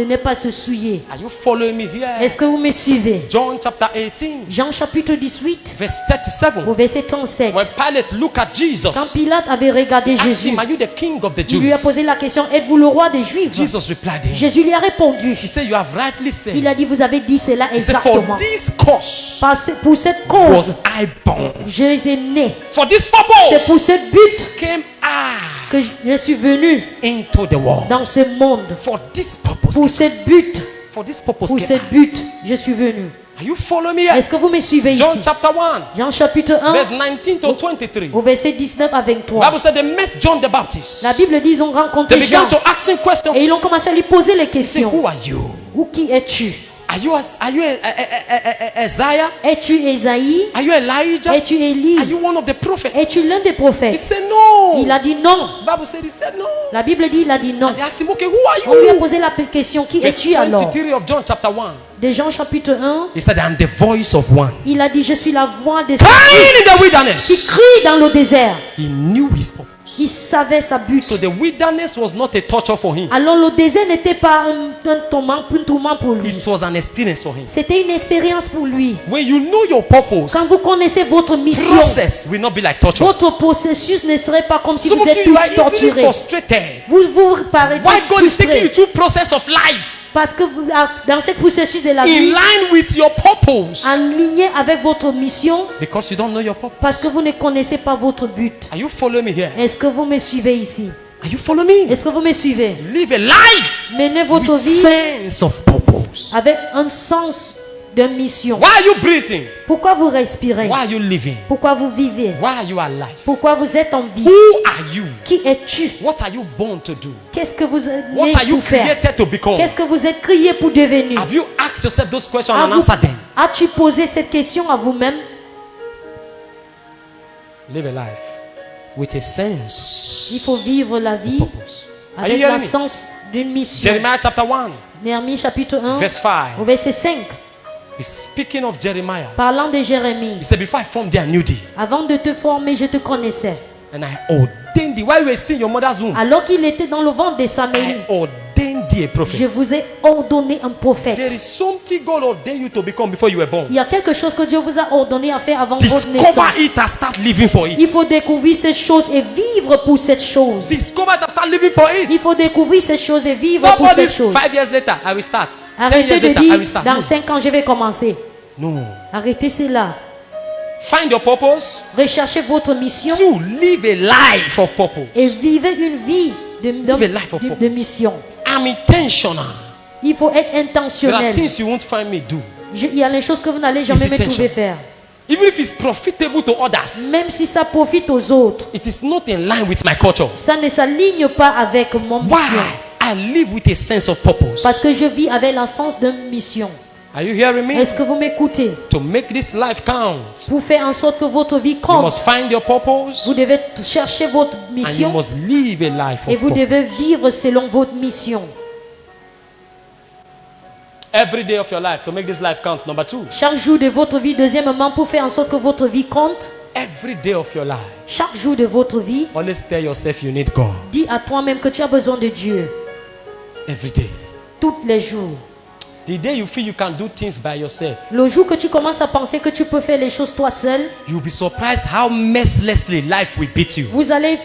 ne pas se souiller. Are you following me here? Est-ce que vous me suivez? John chapter 18, Jean chapitre 18, verse 37. au verset 37. When Pilate looked at Jesus, Quand Pilate avait regardé asked Jésus, him, "Are you the king of the il lui a Jews?" posé la question, êtes-vous le roi des Juifs? Jesus replied him. Jésus lui a répondu. He said, "You have rightly Il said." a dit, vous avez dit cela He said, "For exactement. this cause Pour cette was cause, I born. je suis né. For this C'est purpose pour ce but came I que je suis venu into the world. dans ce monde. For this purpose, Pour ce but, for this purpose pour came ce I." but, je suis venu. Are you following me here? Est-ce que vous me suivez John ici? chapter 1, Jean chapitre 1, verse 19 to 23. au verset 19 à The 23. Bible said they met John the Baptist. La Bible dit, ils ont They rencontré began Jean. to ask him questions. Et ils ont commencé à lui poser les They said, questions. "Who are you? Ou qui es-tu? Are you Isaiah? Es-tu Ésaïe? Are you Elijah? Es-tu Élie? Are you one of the prophets?" Es-tu l'un des He prophètes? said, "No." Il a dit non. The Bible said he said no. La Bible dit, il a dit non. They asked him, "Okay, who are On lui a you?" posé la question, qui Verse es-tu alors? 23 of John chapter 1. De Jean chapitre 1, He said, "I'm the voice of one il a dit, je suis la voix des crying in the qui wilderness." crie dans le désert. He knew his purpose. Il savait sa but. So the wilderness was not a torture for him. Alors le désert n'était pas un tourment pour lui. It was an experience for him. C'était une expérience pour lui. When you know your purpose, Quand vous connaissez votre mission, process will not be like torture. votre processus ne serait pas comme si Some vous of êtes you are tous easily torturés. frustrated. Vous paraît Why God is taking you frustré through process of life parce que dans ce processus de la in vie, line with your purpose? en ligne avec votre mission, Because you don't know your purpose. parce que vous ne connaissez pas votre but. Are you following me here? Est-ce que vous me suivez ici? Are you following me? Est-ce que vous me suivez? Live a life Menez votre with vie sense of purpose. avec un sens de mission. Why are you breathing? Pourquoi vous respirez? Why are you living? Pourquoi vous vivez? Why are you alive? Pourquoi vous êtes en vie? Who are you? Qui es-tu? What are you born to do? Qu'est-ce que vous êtes What né are you pour faire? created to become? Qu'est-ce que vous êtes créé pour devenir? Have you asked yourself those questions and answered them? As-tu posé cette question à vous-même? Live a life with a sense Il faut vivre la vie of purpose. Are you avec hearing le me? sens d'une mission. Jeremiah chapter 1, Néhémie chapitre 1, verse 5. au verset 5, He's speaking of Jeremiah. parlant de Jérémie. He said, "Before I formed thee, I knew thee, Avant de te former, je te connaissais. and I ordained thee." While you were still in your mother's womb, Alors qu'il était dans le ventre de sa I mère, ordained thee a prophet. je vous ai ordonné un prophète. There is something God ordained you to become before you were born. Il y a quelque chose que Dieu vous a ordonné à faire avant votre Discover naissance. it and start living for Il it. faut découvrir cette chose et vivre pour cette chose. Discover it and start living for Il it. faut découvrir cette chose et vivre pour Somebody, cette chose. 5 years later, I will start. 10 Arrêtez years de later, I will dire, start. dans 5 ans, je vais commencer. No. Arrêtez cela. Find your purpose. Recherchez votre mission To live a life of purpose. et vivez une vie Live a life of de purpose. mission. I'm intentional. Il faut être There are intentionnel. things you won't find me do. Il y a les choses que vous n'allez jamais me intention. trouver faire. Even if it's profitable to others, Même si ça profite aux autres, it is not in line with my culture. ça ne s'aligne pas avec mon Why? mission. I live with a sense of purpose. Parce que je vis avec le sens de mission. Are you hearing me? Est-ce que vous m'écoutez? To make this life count, Pour faire en sorte que votre vie you compte, must find your purpose vous devez chercher votre and you mission must live a life et of vous purpose. devez vivre selon votre mission. Every day of your life to make this life count. Number 2. Chaque jour de votre vie, deuxièmement, pour faire en sorte que votre vie compte, Every day of your life, chaque jour de votre vie, always tell yourself you need God. dis à toi-même que tu as besoin de Dieu. Every day. Tous les jours. The day you feel you can do things by yourself, Le jour que tu commences à penser que tu peux faire les choses toi seul, you'll be surprised how mercilessly life will beat you. vous allez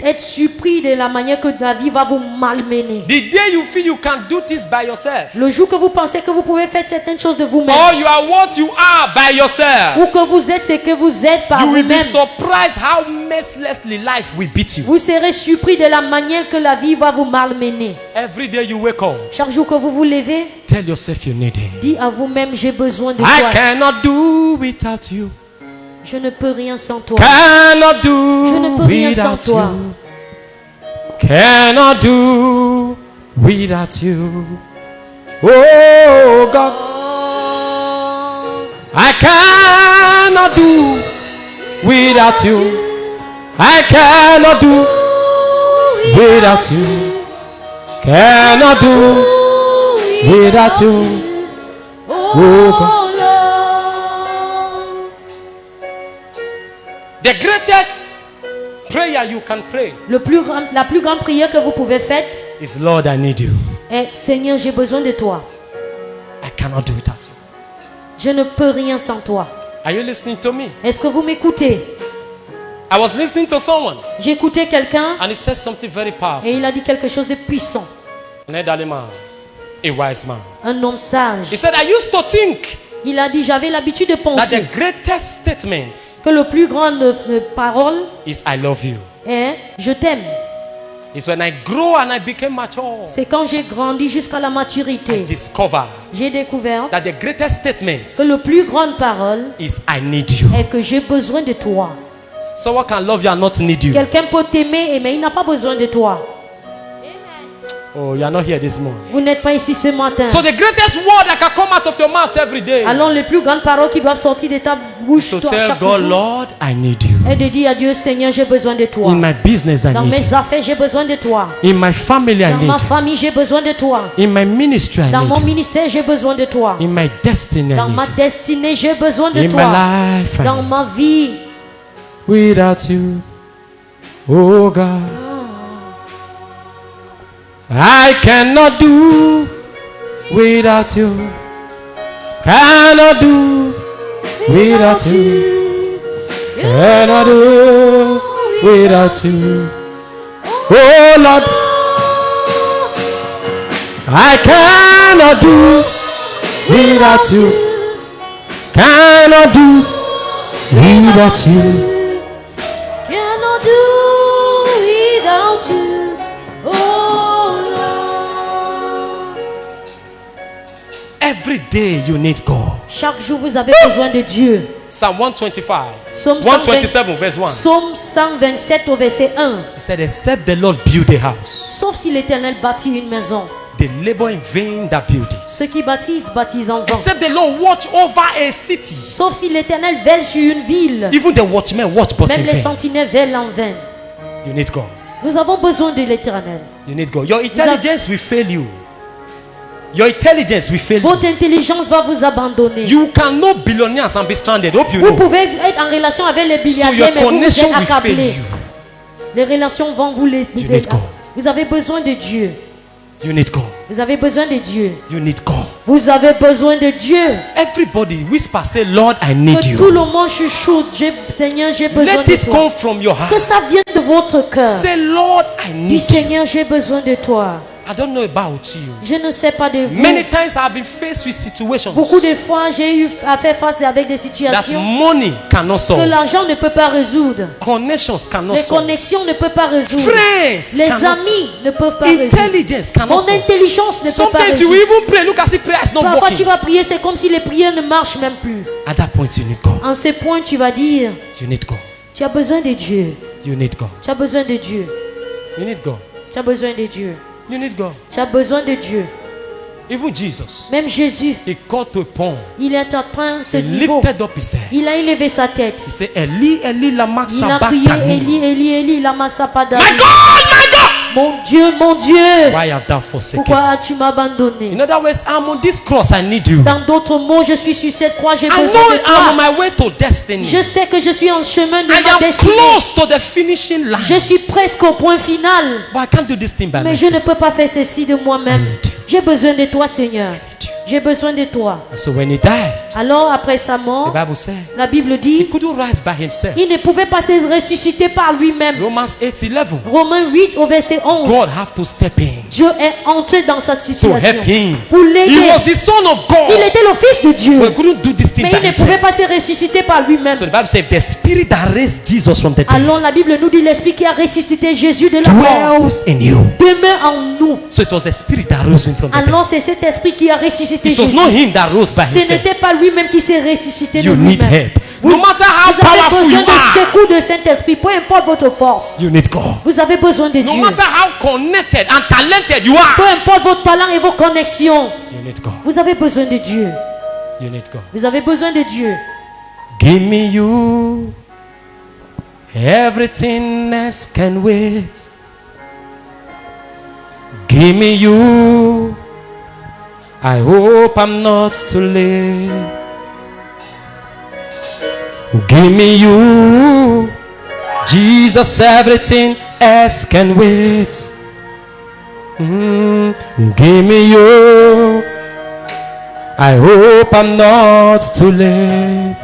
être surpris de la manière que la vie va vous malmener. The day you feel you can do things by yourself, Le jour que vous pensez que vous pouvez faire certaines choses de vous-même, or you are what you are by yourself, ou que vous êtes ce que vous êtes par you will be vous-même, surprised how mercilessly life will beat you. vous serez surpris de la manière que la vie va vous malmener. Every day you wake up, Chaque jour que vous vous levez, tell yourself you need Him. dis à vous-même, j'ai besoin de I toi. cannot do without you. Je ne peux rien sans toi. Cannot Je do ne peux rien sans without toi. you. Cannot do without you. Oh God, I cannot do without you. I cannot do without you. Cannot do without you. Oh God. The greatest prayer you can pray La plus grande prière que vous pouvez faire is, Lord, I need you. est, Seigneur, j'ai besoin de toi. I cannot do without you. Je ne peux rien sans toi. Are you listening to me? Est-ce que vous m'écoutez? I was listening to someone J'ai écouté quelqu'un and he said something very powerful. et il a dit quelque chose de puissant. An elderly man, a wise man. Un homme sage. He said, I used to think Il a dit, j'avais l'habitude de that penser the greatest statement que le plus grand parole is I love you. est je t'aime. It's when I grow and I became mature, C'est quand j'ai grandi jusqu'à la I maturité. discover J'ai découvert that the greatest statement que le plus grande parole is I need you. est que j'ai besoin de toi. Someone can love you and not need you. Quelqu'un peut t'aimer, mais il n'a pas besoin de toi. Oh, you are not here this morning. Vous n'êtes pas ici ce matin. So the greatest word that can come out of your mouth every day Alors les plus grandes paroles qui doivent sortir de ta bouche to toi, tell chaque God, jour Lord, I need you. est de dire à Dieu, Seigneur, j'ai besoin de toi. In my business, I Dans need you. mes affaires, j'ai besoin de toi. In my family, I Dans need ma you. famille, j'ai besoin de toi. In my ministry, I Dans need mon you. ministère, j'ai besoin de toi. In my destiny, I Dans ma need destinée, j'ai besoin de you. In toi. my life, I Dans need ma vie, you. Without you, oh God, I cannot do without you. Cannot do without you. Cannot do without you. Oh Lord, I cannot do without you. Cannot do without you. cannot do without you. Oh Lord. Every day you need God. Chaque jour, vous avez besoin de Dieu. Psalm 125, Psalm 127, verse 1. Psaume 127 au verset 1. He said, except the Lord build a house, Sauf si l'Éternel bâtit une maison. they labor in vain that build it. Ceux qui bâtissent, bâtissent en vain. Except the Lord watch over a city, Sauf si l'Éternel veille sur une ville. even the watchmen watch but in Même les vain. sentinelles veillent en vain. You need God. Nous avons besoin de l'Éternel. You need God. Your intelligence will fail you. Your intelligence will fail you. Votre intelligence va vous abandonner. You can know billionaires and be stranded. Hope you Vous know. pouvez être en relation avec les So your milliardaires, mais vous vous connection êtes will fail accablés. you. Les relations vont vous laisser. You need God. Vous avez besoin de Dieu. You need God. Vous avez besoin de Dieu. You need God. Vous avez besoin de Dieu. Everybody whisper, say, Lord, I need Que tout you. le monde chuchote. Seigneur, j'ai besoin Let de it toi. come from your Que heart. ça vienne de votre cœur. Say, Lord, I Dis need you. Seigneur, j'ai besoin de toi. I don't know about you. Je ne sais pas de vous. Many times I've been faced with situations Beaucoup de fois, j'ai eu à faire face avec des that situations money cannot que solve. l'argent ne peut pas résoudre. Connections cannot Les solve. connexions ne peuvent pas résoudre. Friends Les cannot amis ne peuvent pas solve. résoudre. Intelligence cannot Mon solve. intelligence ne peut pas Sometimes you will résoudre. even pray. Look as if prayer is not Parfois, tu working. vas prier, c'est comme si les prières ne marchent même plus. At that point, you need God. En ce point, tu vas dire, You need God. tu as besoin de Dieu. You need God. Tu as besoin de Dieu. You need God. Tu as besoin de Dieu. You need God. Tu as besoin de Dieu. Even Jesus, Même Jésus, he got to a point. il est atteint ce He niveau. lifted up his head. Il a élevé sa tête. He said, Eli, Eli, lama Il a crié, sabachthani. Élie, Élie, Élie, lama sabachthani. My God, my God. Mon Dieu, Why have thou forsaken? pourquoi as-tu m'abandonné? In other words, I'm on this cross. I need you. Dans d'autres mots, je suis sur cette croix, j'ai I know besoin de I'm on toi. my way to destiny. Je sais que je suis en chemin de I ma am destinée. close to the finishing line. Je suis presque au point final. But I can't do this thing by Mais je ne myself. peux pas faire ceci de moi-même. I need you. J'ai besoin de toi, Seigneur. J'ai besoin de toi. And so when he died, Alors, après sa the mort, Bible said la Bible he dit, couldn't rise by himself. il ne pouvait pas se ressusciter par lui-même. Romans 8:11. Romains 8 au verset 11. God have to step in Dieu est entré dans cette to situation help him. pour He l'aider. was the son of God. Il était le fils de But he Dieu, couldn't do this thing mais by il ne pouvait himself. pas se ressusciter par lui-même. So the Bible says the spirit that raised Jesus from the dead Alors la Bible nous dit l'esprit qui a ressuscité Jésus de la mort dwells in you. demeure en nous. So it was the spirit that rose him from the dead. Alors c'est cet esprit qui a ressuscité It was Jésus. not him that rose by Ce himself. n'était pas lui-même qui s'est ressuscité de You need lui-même. help. No matter how Vous avez powerful besoin you de are, secours de Saint-Esprit, peu importe votre force. you need God. Vous avez besoin de No Dieu. matter how connected and talented you Peu are, importe vos talents et vos connexions, you need God. vous avez besoin de Dieu. You need God. Vous avez besoin de Dieu. Give me you. Everything else can wait. Give me you. I hope I'm not too late. Give me you. Jesus, everything else can wait. Give me you. I hope I'm not too late.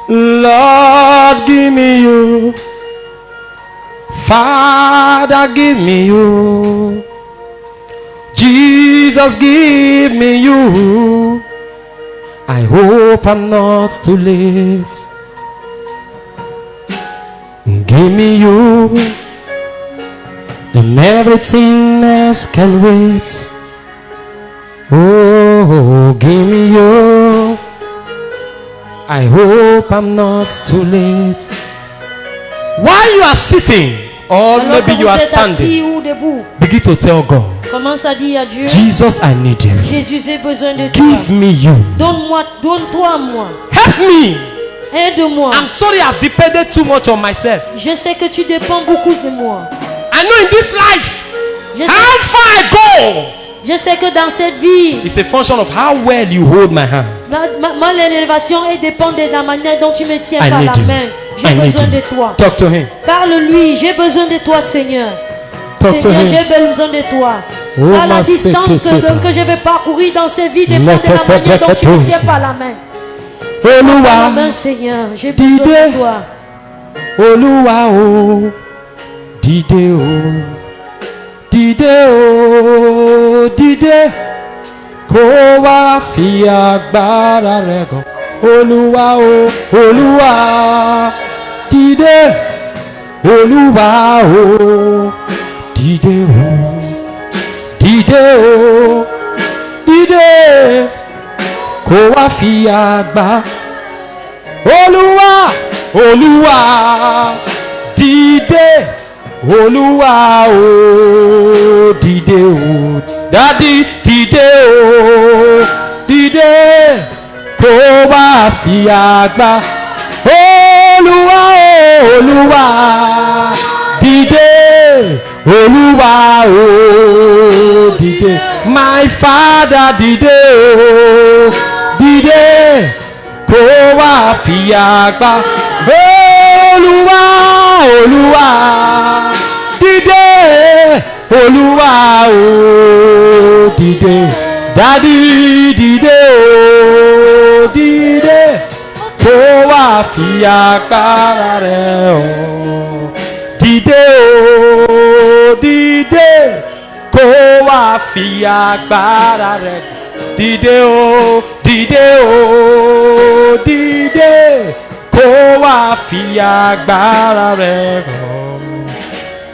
Lord, give me you. Father, give me you. Jesus, give me you. I hope I'm not too late. Give me you, and everything else can wait. Oh, give me you. I hope I'm not too late. While you are sitting, or Alors maybe que you vous are êtes assis standing, ou debout, begin to tell God, commence à dire à Dieu, Jesus, I need you. Jésus, j'ai besoin de toi. Give me you. Donne-toi à moi. Help me. Aide-moi. I'm sorry I've depended too much on myself. Je sais que tu dépends beaucoup de moi. I know in this life, Je sais, how far I go, je sais que dans cette vie, it's a function of how well you hold my hand. ma élévation dépend de la manière dont tu me tiens I par need la you. main. J'ai I need besoin you. de toi. Talk to him. Parle-lui, j'ai besoin de toi, Seigneur. Talk to Seigneur, him. j'ai besoin de toi. Oh, Car la ma distance sécurité. que je vais parcourir dans cette vie dépend de la manière dont tu me tiens par la main. Tiens-moi par la main, Seigneur, j'ai besoin de toi. Oluwa o, dide o, dide o, dide, kó wá fi agbára rẹ̀ hàn. Olúwa o, Olúwa, dide, Olúwa o, dide o, dide o, dide, kó wá fi agbára. Olúwa, Olúwa, dìde, Olúwa o, dìde o, Daddy, dìde o, dìde, kó wá fi agbára. Olúwa o, Olúwa, dìde, Olúwa o, dìde, my Father, dìde o, dìde, kó wá fi agbára. Olúwa, Olúwa, dìde, Olúwa o, dìde, Daddy, dìde o, dìde, kó wá fi agbára rẹ̀ hàn. Dìde o, dìde, kó wá fi agbára rẹ̀ hàn. Dìde o, dìde o, dìde, kó wá fi agbára rẹ̀ hàn.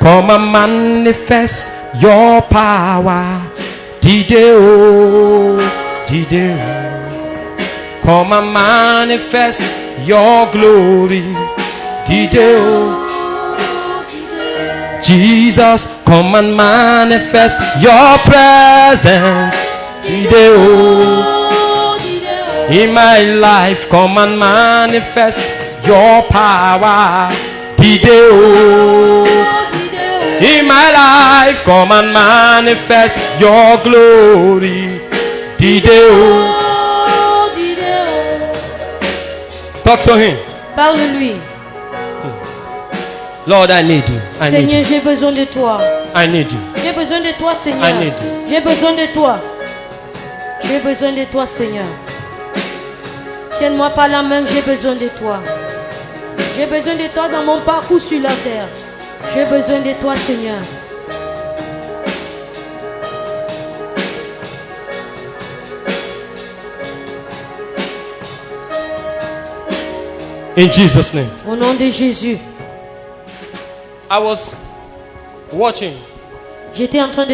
Come and manifest your power. Dìde o, dìde o. Come and manifest your glory. Dìde o. Jesus, come and manifest your presence. Dìde o. In my life, come and manifest your power. Dìde o. In my life, come and manifest your glory. Dìde o. Talk to him. Parle-lui. Lord, I need you. I need Seigneur, you. j'ai besoin de toi. I need you. J'ai besoin de toi, Seigneur. I need you. J'ai besoin de toi. J'ai besoin de toi, Seigneur. Tiens-moi par la main, j'ai besoin de toi. J'ai besoin de toi dans mon parcours sur la terre. J'ai besoin de toi, Seigneur. In Jesus' name. Au nom de Jésus. I was watching J'étais en train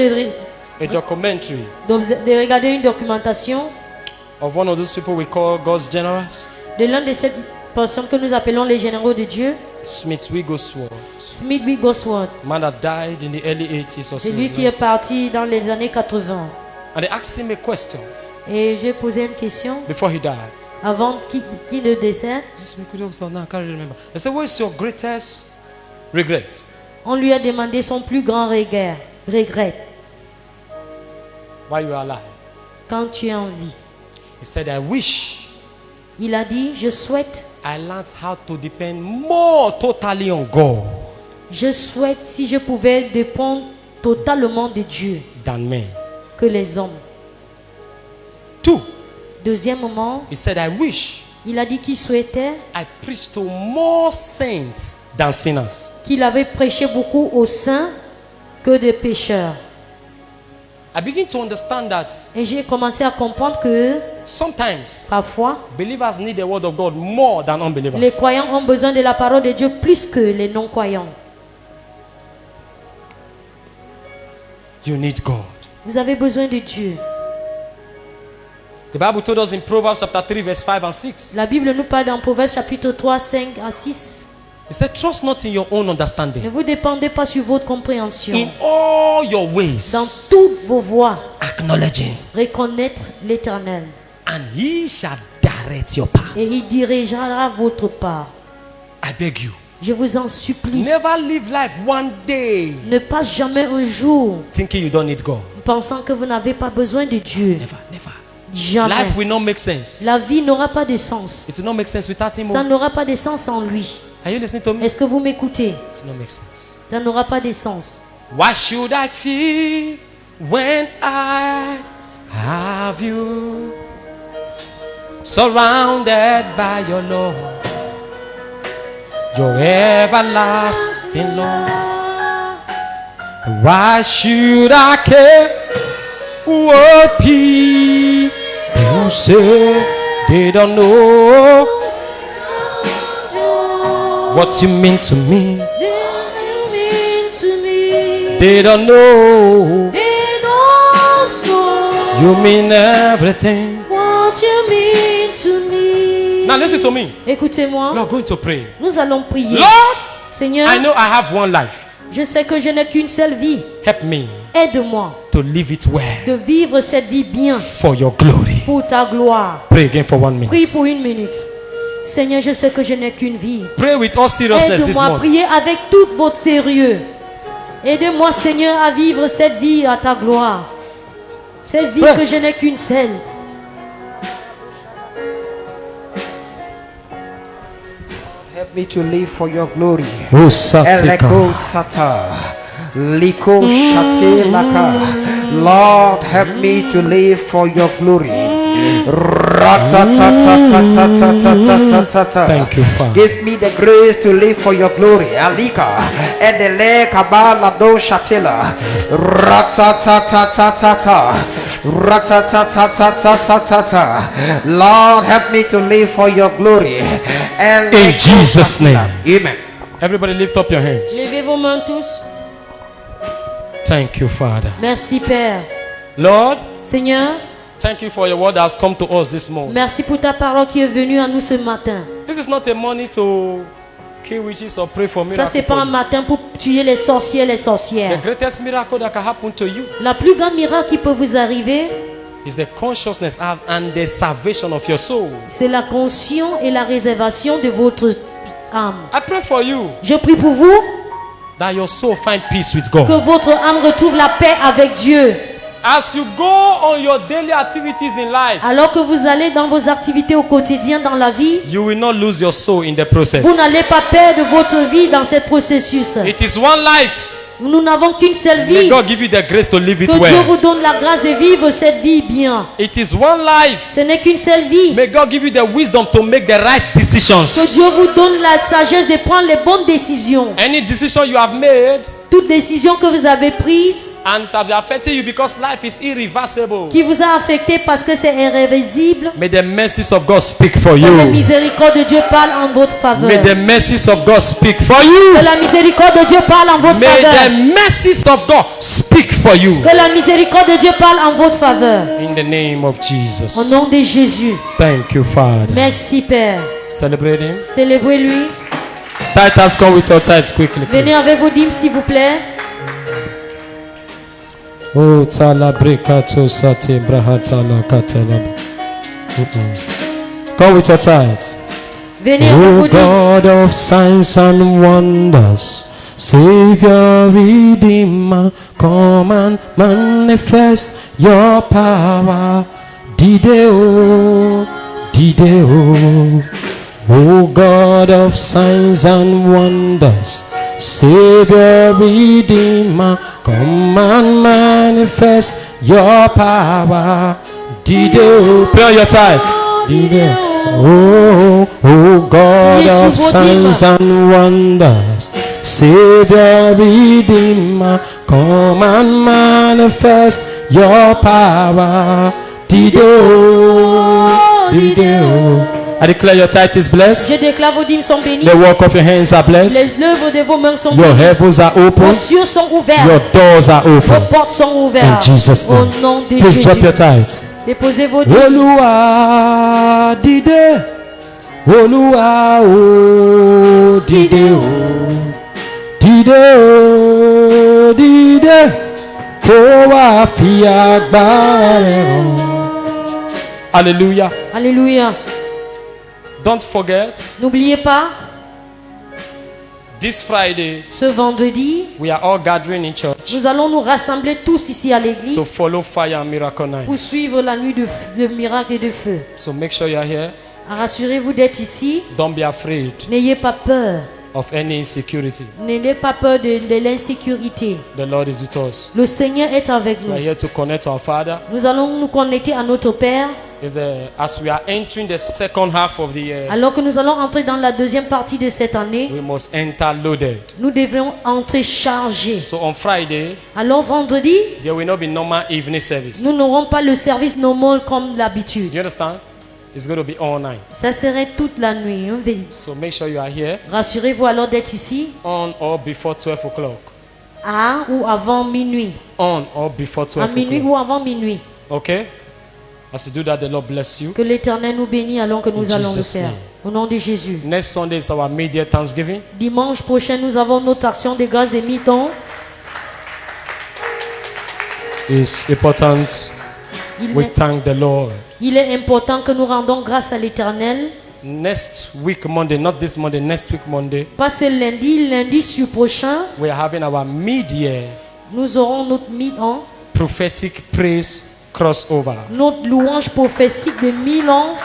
a documentary de regarder une documentation of one of those people we call God's generals, de l'un de ces personnes que nous appelons les généraux de Dieu, Smith Wigglesworth, Smith Wigglesworth. man that died in the early 80s or so. C'est lui qui est parti dans les années 80. And they asked him a question Et j'ai posé une question before he died. avant qu'il ne décède. Smith Wigglesworth, now I can't remember. They said, what is your greatest regret? On lui a demandé son plus grand regret While you are alive. quand tu es en vie. He said, I wish Il a dit, je souhaite, I learned how to depend more totally on God si je pouvais dépendre totalement de Dieu than men. que les hommes. 2, Deuxièmement, he said, I wish il a dit qu'il souhaitait, I preached to more saints than sinners. qu'il avait prêché beaucoup aux saints que des pécheurs. I begin to understand that Et j'ai commencé à comprendre que sometimes parfois, believers need the word of God more than les unbelievers. croyants ont besoin de la parole de Dieu plus que les non-croyants. You need God. Vous avez besoin de Dieu. The Bible told us in Proverbs chapter 3 verse 5 and 6. La Bible nous parle dans Proverbes chapitre 3, 5 à 6. It said, trust not in your own Ne understanding. vous dépendez pas sur votre compréhension. In all your Dans ways, toutes vos voies, acknowledging, reconnaître l'Éternel. and he shall direct your path. Et il dirigera votre pas. I beg you, Je vous en supplie. never live life one day Ne passe jamais un jour thinking you don't need God. pensant que vous n'avez pas besoin de Dieu. Never, never. Jamais. Life will not make sense. La vie n'aura pas de sens. It will not make sense without him. Ça n'aura pas de sens sans lui. Are you listening to me? Est-ce que vous m'écoutez? It will not make sense. Ça n'aura pas de sens. What should I feel when I have you surrounded by your love, your everlasting love? Why should I care what people say? They don't know what you mean to me. They don't know you mean everything. What you mean to me. Now listen to me. Écoutez-moi. We are going to pray. Nous allons prier. Lord, Seigneur, I know I have one life. je sais que je n'ai qu'une seule vie. Help me Aide-moi to live it well de vivre cette vie bien for your glory. pour ta gloire. Pray again for 1 Prie minute. pour 1 minute. Seigneur, je sais que je n'ai qu'une vie. Pray with all seriousness this Aide-moi à morning. prier avec tout votre sérieux. Aide-moi, Seigneur, à vivre cette vie à ta gloire. Cette vie Pray. que je n'ai qu'une seule. Help me to live for your glory. Oh, Eleko sata. Liko shate laka. Lord, help me to live for your glory. Ratatatatatatatatatatata. Thank you, Father. Give me the grace to live for your glory. Alika. Edele kabala do shatela. Ratatatatata. Ratatatatatatatata. Lord, help me to live for your glory. In Jesus' name. Amen. Everybody lift up your hands. Levez vos mains tous. Thank you, Father. Merci, Père. Lord, Seigneur, thank you for your word that has come to us this morning. merci pour ta parole qui est venue à nous ce matin. This is not a morning to kill witches or pray for Ça, miracles. c'est pas for un you. matin pour tuer les sorciers et les The sorcières. greatest miracle that can happen to you La plus grande miracle qui peut vous arriver, is the consciousness and the salvation of your soul. c'est la conscience et la réservation de votre âme. I pray for you Je prie pour vous that your soul find peace with que God. votre âme retrouve la paix avec Dieu. As you go on your daily activities in life, Alors que vous allez dans vos activités au quotidien dans la vie, you will not lose your soul in the process. vous n'allez pas perdre votre vie dans ce processus. It is one life. Nous n'avons qu'une seule May vie. God give you the grace to live Que it Dieu well. vous donne la grâce de vivre cette vie bien. It is one life. Ce n'est qu'une seule vie. May God give you the wisdom to make the right Que decisions. Dieu vous donne la sagesse de prendre les bonnes décisions. Any decision you have made Toute décision que vous avez prise and it has affected you because life is irreversible. qui vous a affecté parce que c'est irréversible. May the mercies of God speak for Que la you. miséricorde de Dieu parle en votre faveur. May the mercies of God speak for Que you. la miséricorde de Dieu parle en votre May the faveur. mercies of God speak for you. Que la miséricorde de Dieu parle en votre faveur. In the name of Au Jesus. nom de Jésus. Thank you, Father. Merci Père. Celebrate Him. Célébrez-lui. Titans, come with your tithes quickly, Venez please. avec vos dîmes s'il vous plaît. Oh, talabrikato sate brahatala katala. Come with your tithes. Venez avec Oh vos dîmes. God of signs and wonders, Savior, Redeemer, come and manifest your power. Dideo, Dideo, O God of signs and wonders, Savior, Redeemer, come and manifest your power. Dideo, play on your tithe. Dideo, O God of signs and wonders, Savior, Redeemer, come and manifest your power. Dideo, Dideo. I declare your tithe is blessed. Je déclare vos dîmes sont bénies. The work of your hands are blessed. Les œuvres de vos mains sont Your bénies. heavens are Vos open. cieux sont Your ouverts. doors are Vos open. portes sont In ouvertes. Jesus' Au name. nom de Please drop your Jésus. tithe. Déposez vos dîmes. Olúwa dìde, Olúwa o dìde o, dìde o dìde, kó wá fi agbára rẹ̀ hàn. Hallelujah. Alléluia. Don't forget, N'oubliez pas, this Friday ce vendredi, we are all gathering in church nous allons nous rassembler tous ici à to l'église follow Fire and Miracle pour Night. suivre la nuit de miracle et de feu. So make sure you are here. Rassurez-vous d'être ici. Don't be afraid N'ayez pas peur. of any insecurity. N'ayez pas peur de l'insécurité. The Lord is with us. Le Seigneur est avec We are nous. here to connect to our Father. Nous allons nous connecter à notre Père. As we are entering the second half of the year, Alors que nous allons entrer dans la deuxième partie de cette année, we must enter loaded. nous devons entrer chargés. So on Friday, Alors vendredi, there will not be normal evening service. nous n'aurons pas le service normal comme d'habitude. Do you understand? It's going to be all night. Ça serait toute la nuit. So make sure you are here Rassurez-vous alors d'être ici on or before 12 o'clock. à ou avant minuit. On or before À 12 minuit o'clock. ou avant minuit. Okay? As you do that, the Lord bless you. Que l'Éternel nous bénisse alors que nous In allons le Jesus' faire. name. Au nom de Jésus. Next Sunday is our media Thanksgiving. Dimanche prochain, nous avons notre action de grâce des mi-temps. It's important we thank the Lord. Il est important que nous rendons grâce à l'Éternel. Next week, Monday, not this Monday, next week, Monday, Pas ce lundi, lundi sur prochain, we are having our mid-year nous aurons notre mi-temps, prophetic praise crossover. notre louange prophétique de 1000 ans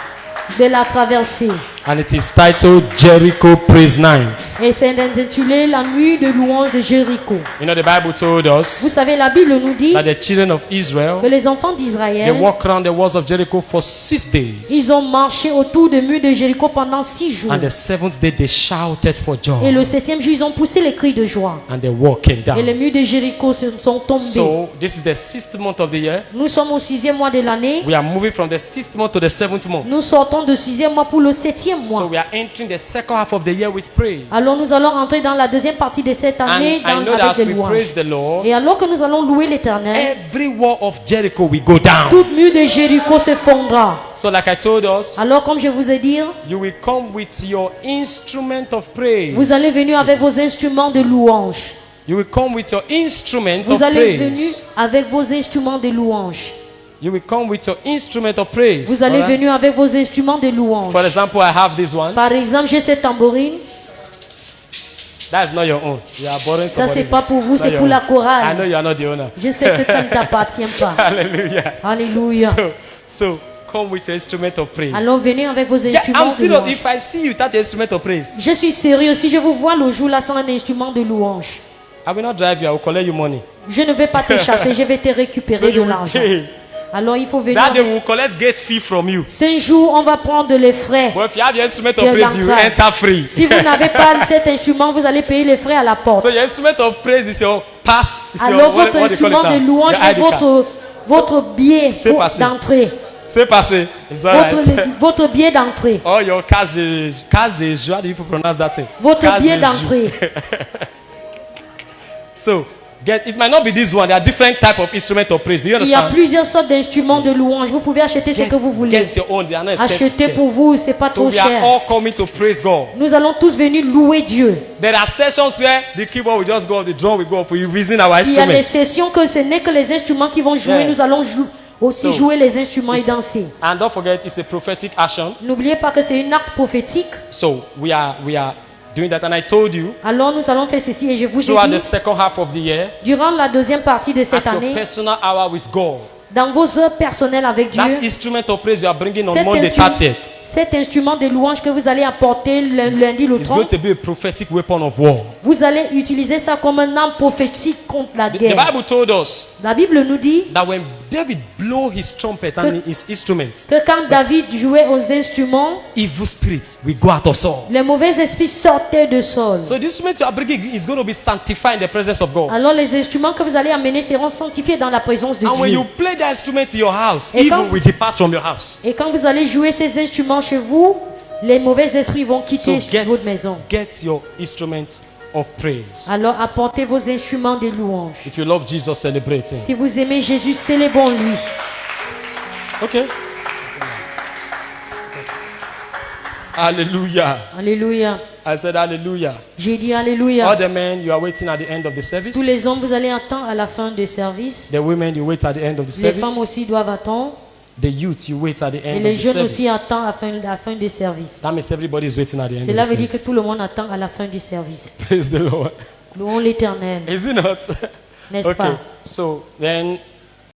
de la traversée. And it is titled Jericho Praise Night. Et c'est intitulé La nuit de louange de Jéricho. You know, the Bible told us Vous savez, la Bible nous dit that the children of que Israel, les enfants they d'Israël, walked around the walls of Jericho for 6 days. ils ont marché autour des murs de Jéricho pendant 6 jours. And the 7th day, they shouted for Et joy. le 7e jour, ils ont poussé les cris de joie. And the wall came Et les down. murs de Jéricho sont tombés. So, this is the 6th month of the year. Nous sommes au 6e mois de l'année. We are moving from the 6th month to the 7th month. Nous sortons de 6e mois pour le 7e So, mois. we are entering the second half of the year with praise. Alors nous allons entrer dans la deuxième partie de cette And année I know that avec as des we louanges. praise the Lord, Et alors que nous allons louer l'Éternel, every wall of Jericho will go down. toute mur de Jéricho se fondra. So, like I told us, Alors comme je vous ai dit, you will come with your instrument of praise. vous allez venir avec vos instruments de louange. You will come with your instrument Vous of allez venir praise. avec vos instruments de louange. You will come with your instrument of praise. Vous allez Alright? venir avec vos instruments de louange. For example, I have this one. Par exemple, j'ai cette tambourine. That's not your own. You are borrowing Ça, somebody's c'est pas pour vous, It's not c'est your pour la own. chorale. I know you are not the owner. Je sais que ça ne t'appartient pas. Hallelujah. Alléluia. So come with your instrument of praise. Alors venez avec vos Yeah, instruments I'm de serious. louange. If I see you without your instrument of praise, Je suis sérieux. Si je vous vois le jour là sans un instrument de louange, I will not drive you. I will collect you money. je ne vais pas te chasser, je vais te So récupérer de you will l'argent. pay. Alors il faut venir. That day we will collect gate fee from you. Ce jour, on va prendre les frais. But if you have your instrument of De praise, you will l'entrée. enter free. Si vous n'avez pas cet instrument, vous allez payer les frais à la porte. So your instrument of praise is your pass. Is Alors your, votre what they call instrument it de now? louange Your est ID card. votre billet C'est passé. d'entrée. C'est passé. It's all right. Votre billet d'entrée. Oh, your case de joie. How do people pronounce that thing? Votre Case billet de joie. d'entrée. So, it might not be this one. There are different type of instrument of praise. Do you Il y a understand? plusieurs sortes d'instruments de louange. Vous pouvez acheter ce que vous voulez. Get your own. They are not Achetez expensive. pour vous, c'est pas So trop we are cher. all coming to praise God. Nous allons tous venir louer Dieu. There are sessions where the keyboard will just go up, the drum will go up. We using our Il y a les instrument. sessions que ce n'est que les instruments qui vont jouer. Yeah. Nous allons aussi So, jouer les instruments et danser. And don't forget, it's a prophetic action. N'oubliez pas que c'est une acte prophétique. So we are doing that. And I told you, Alors nous allons faire ceci et je vous throughout ai the dit, second half of the year, durant la deuxième partie de cette at your année, personal hour with God, dans vos heures personnelles avec Dieu, that instrument of praise you are bringing on Cet Monday instrument- 30th. Cet instrument de louange que vous allez apporter le lundi le It's going 30, to be a prophetic weapon of war. vous allez utiliser ça comme un arme prophétique contre la The guerre. Bible told us La Bible nous dit that when David blew his trumpet and his instruments, que quand David jouait aux instruments, evil spirits will go out of Saul. les mauvais esprits sortaient de Saul. So the instrument you are bringing is going to be sanctified in the presence of God. Alors les instruments que vous allez amener seront sanctifiés dans la présence de And when Dieu. you play the instrument in your house, Et evil quand- will depart from your house. Et quand vous allez jouer ces instruments chez vous, les mauvais esprits vont So quitter votre maison. get your instrument of praise. Alors apportez vos instruments de louange. If you love Jesus, celebrate him. Si vous aimez Jésus, célébrons-lui. Okay. Hallelujah. Alléluia. I said hallelujah. J'ai dit All Alléluia. the men, you are waiting at the end of the service. Tous les hommes, vous allez attendre à la fin du service. The women, you wait at the end of the Les femmes service. aussi doivent attendre. The youth, you wait at the Et end les of the jeunes service. aussi attendent à la fin du service. That means everybody is waiting at the end of Cela the veut dire que service. tout le monde attend à la fin du service. Praise the Lord. Louons l'Éternel, Is it not? n'est-ce Okay. pas? So then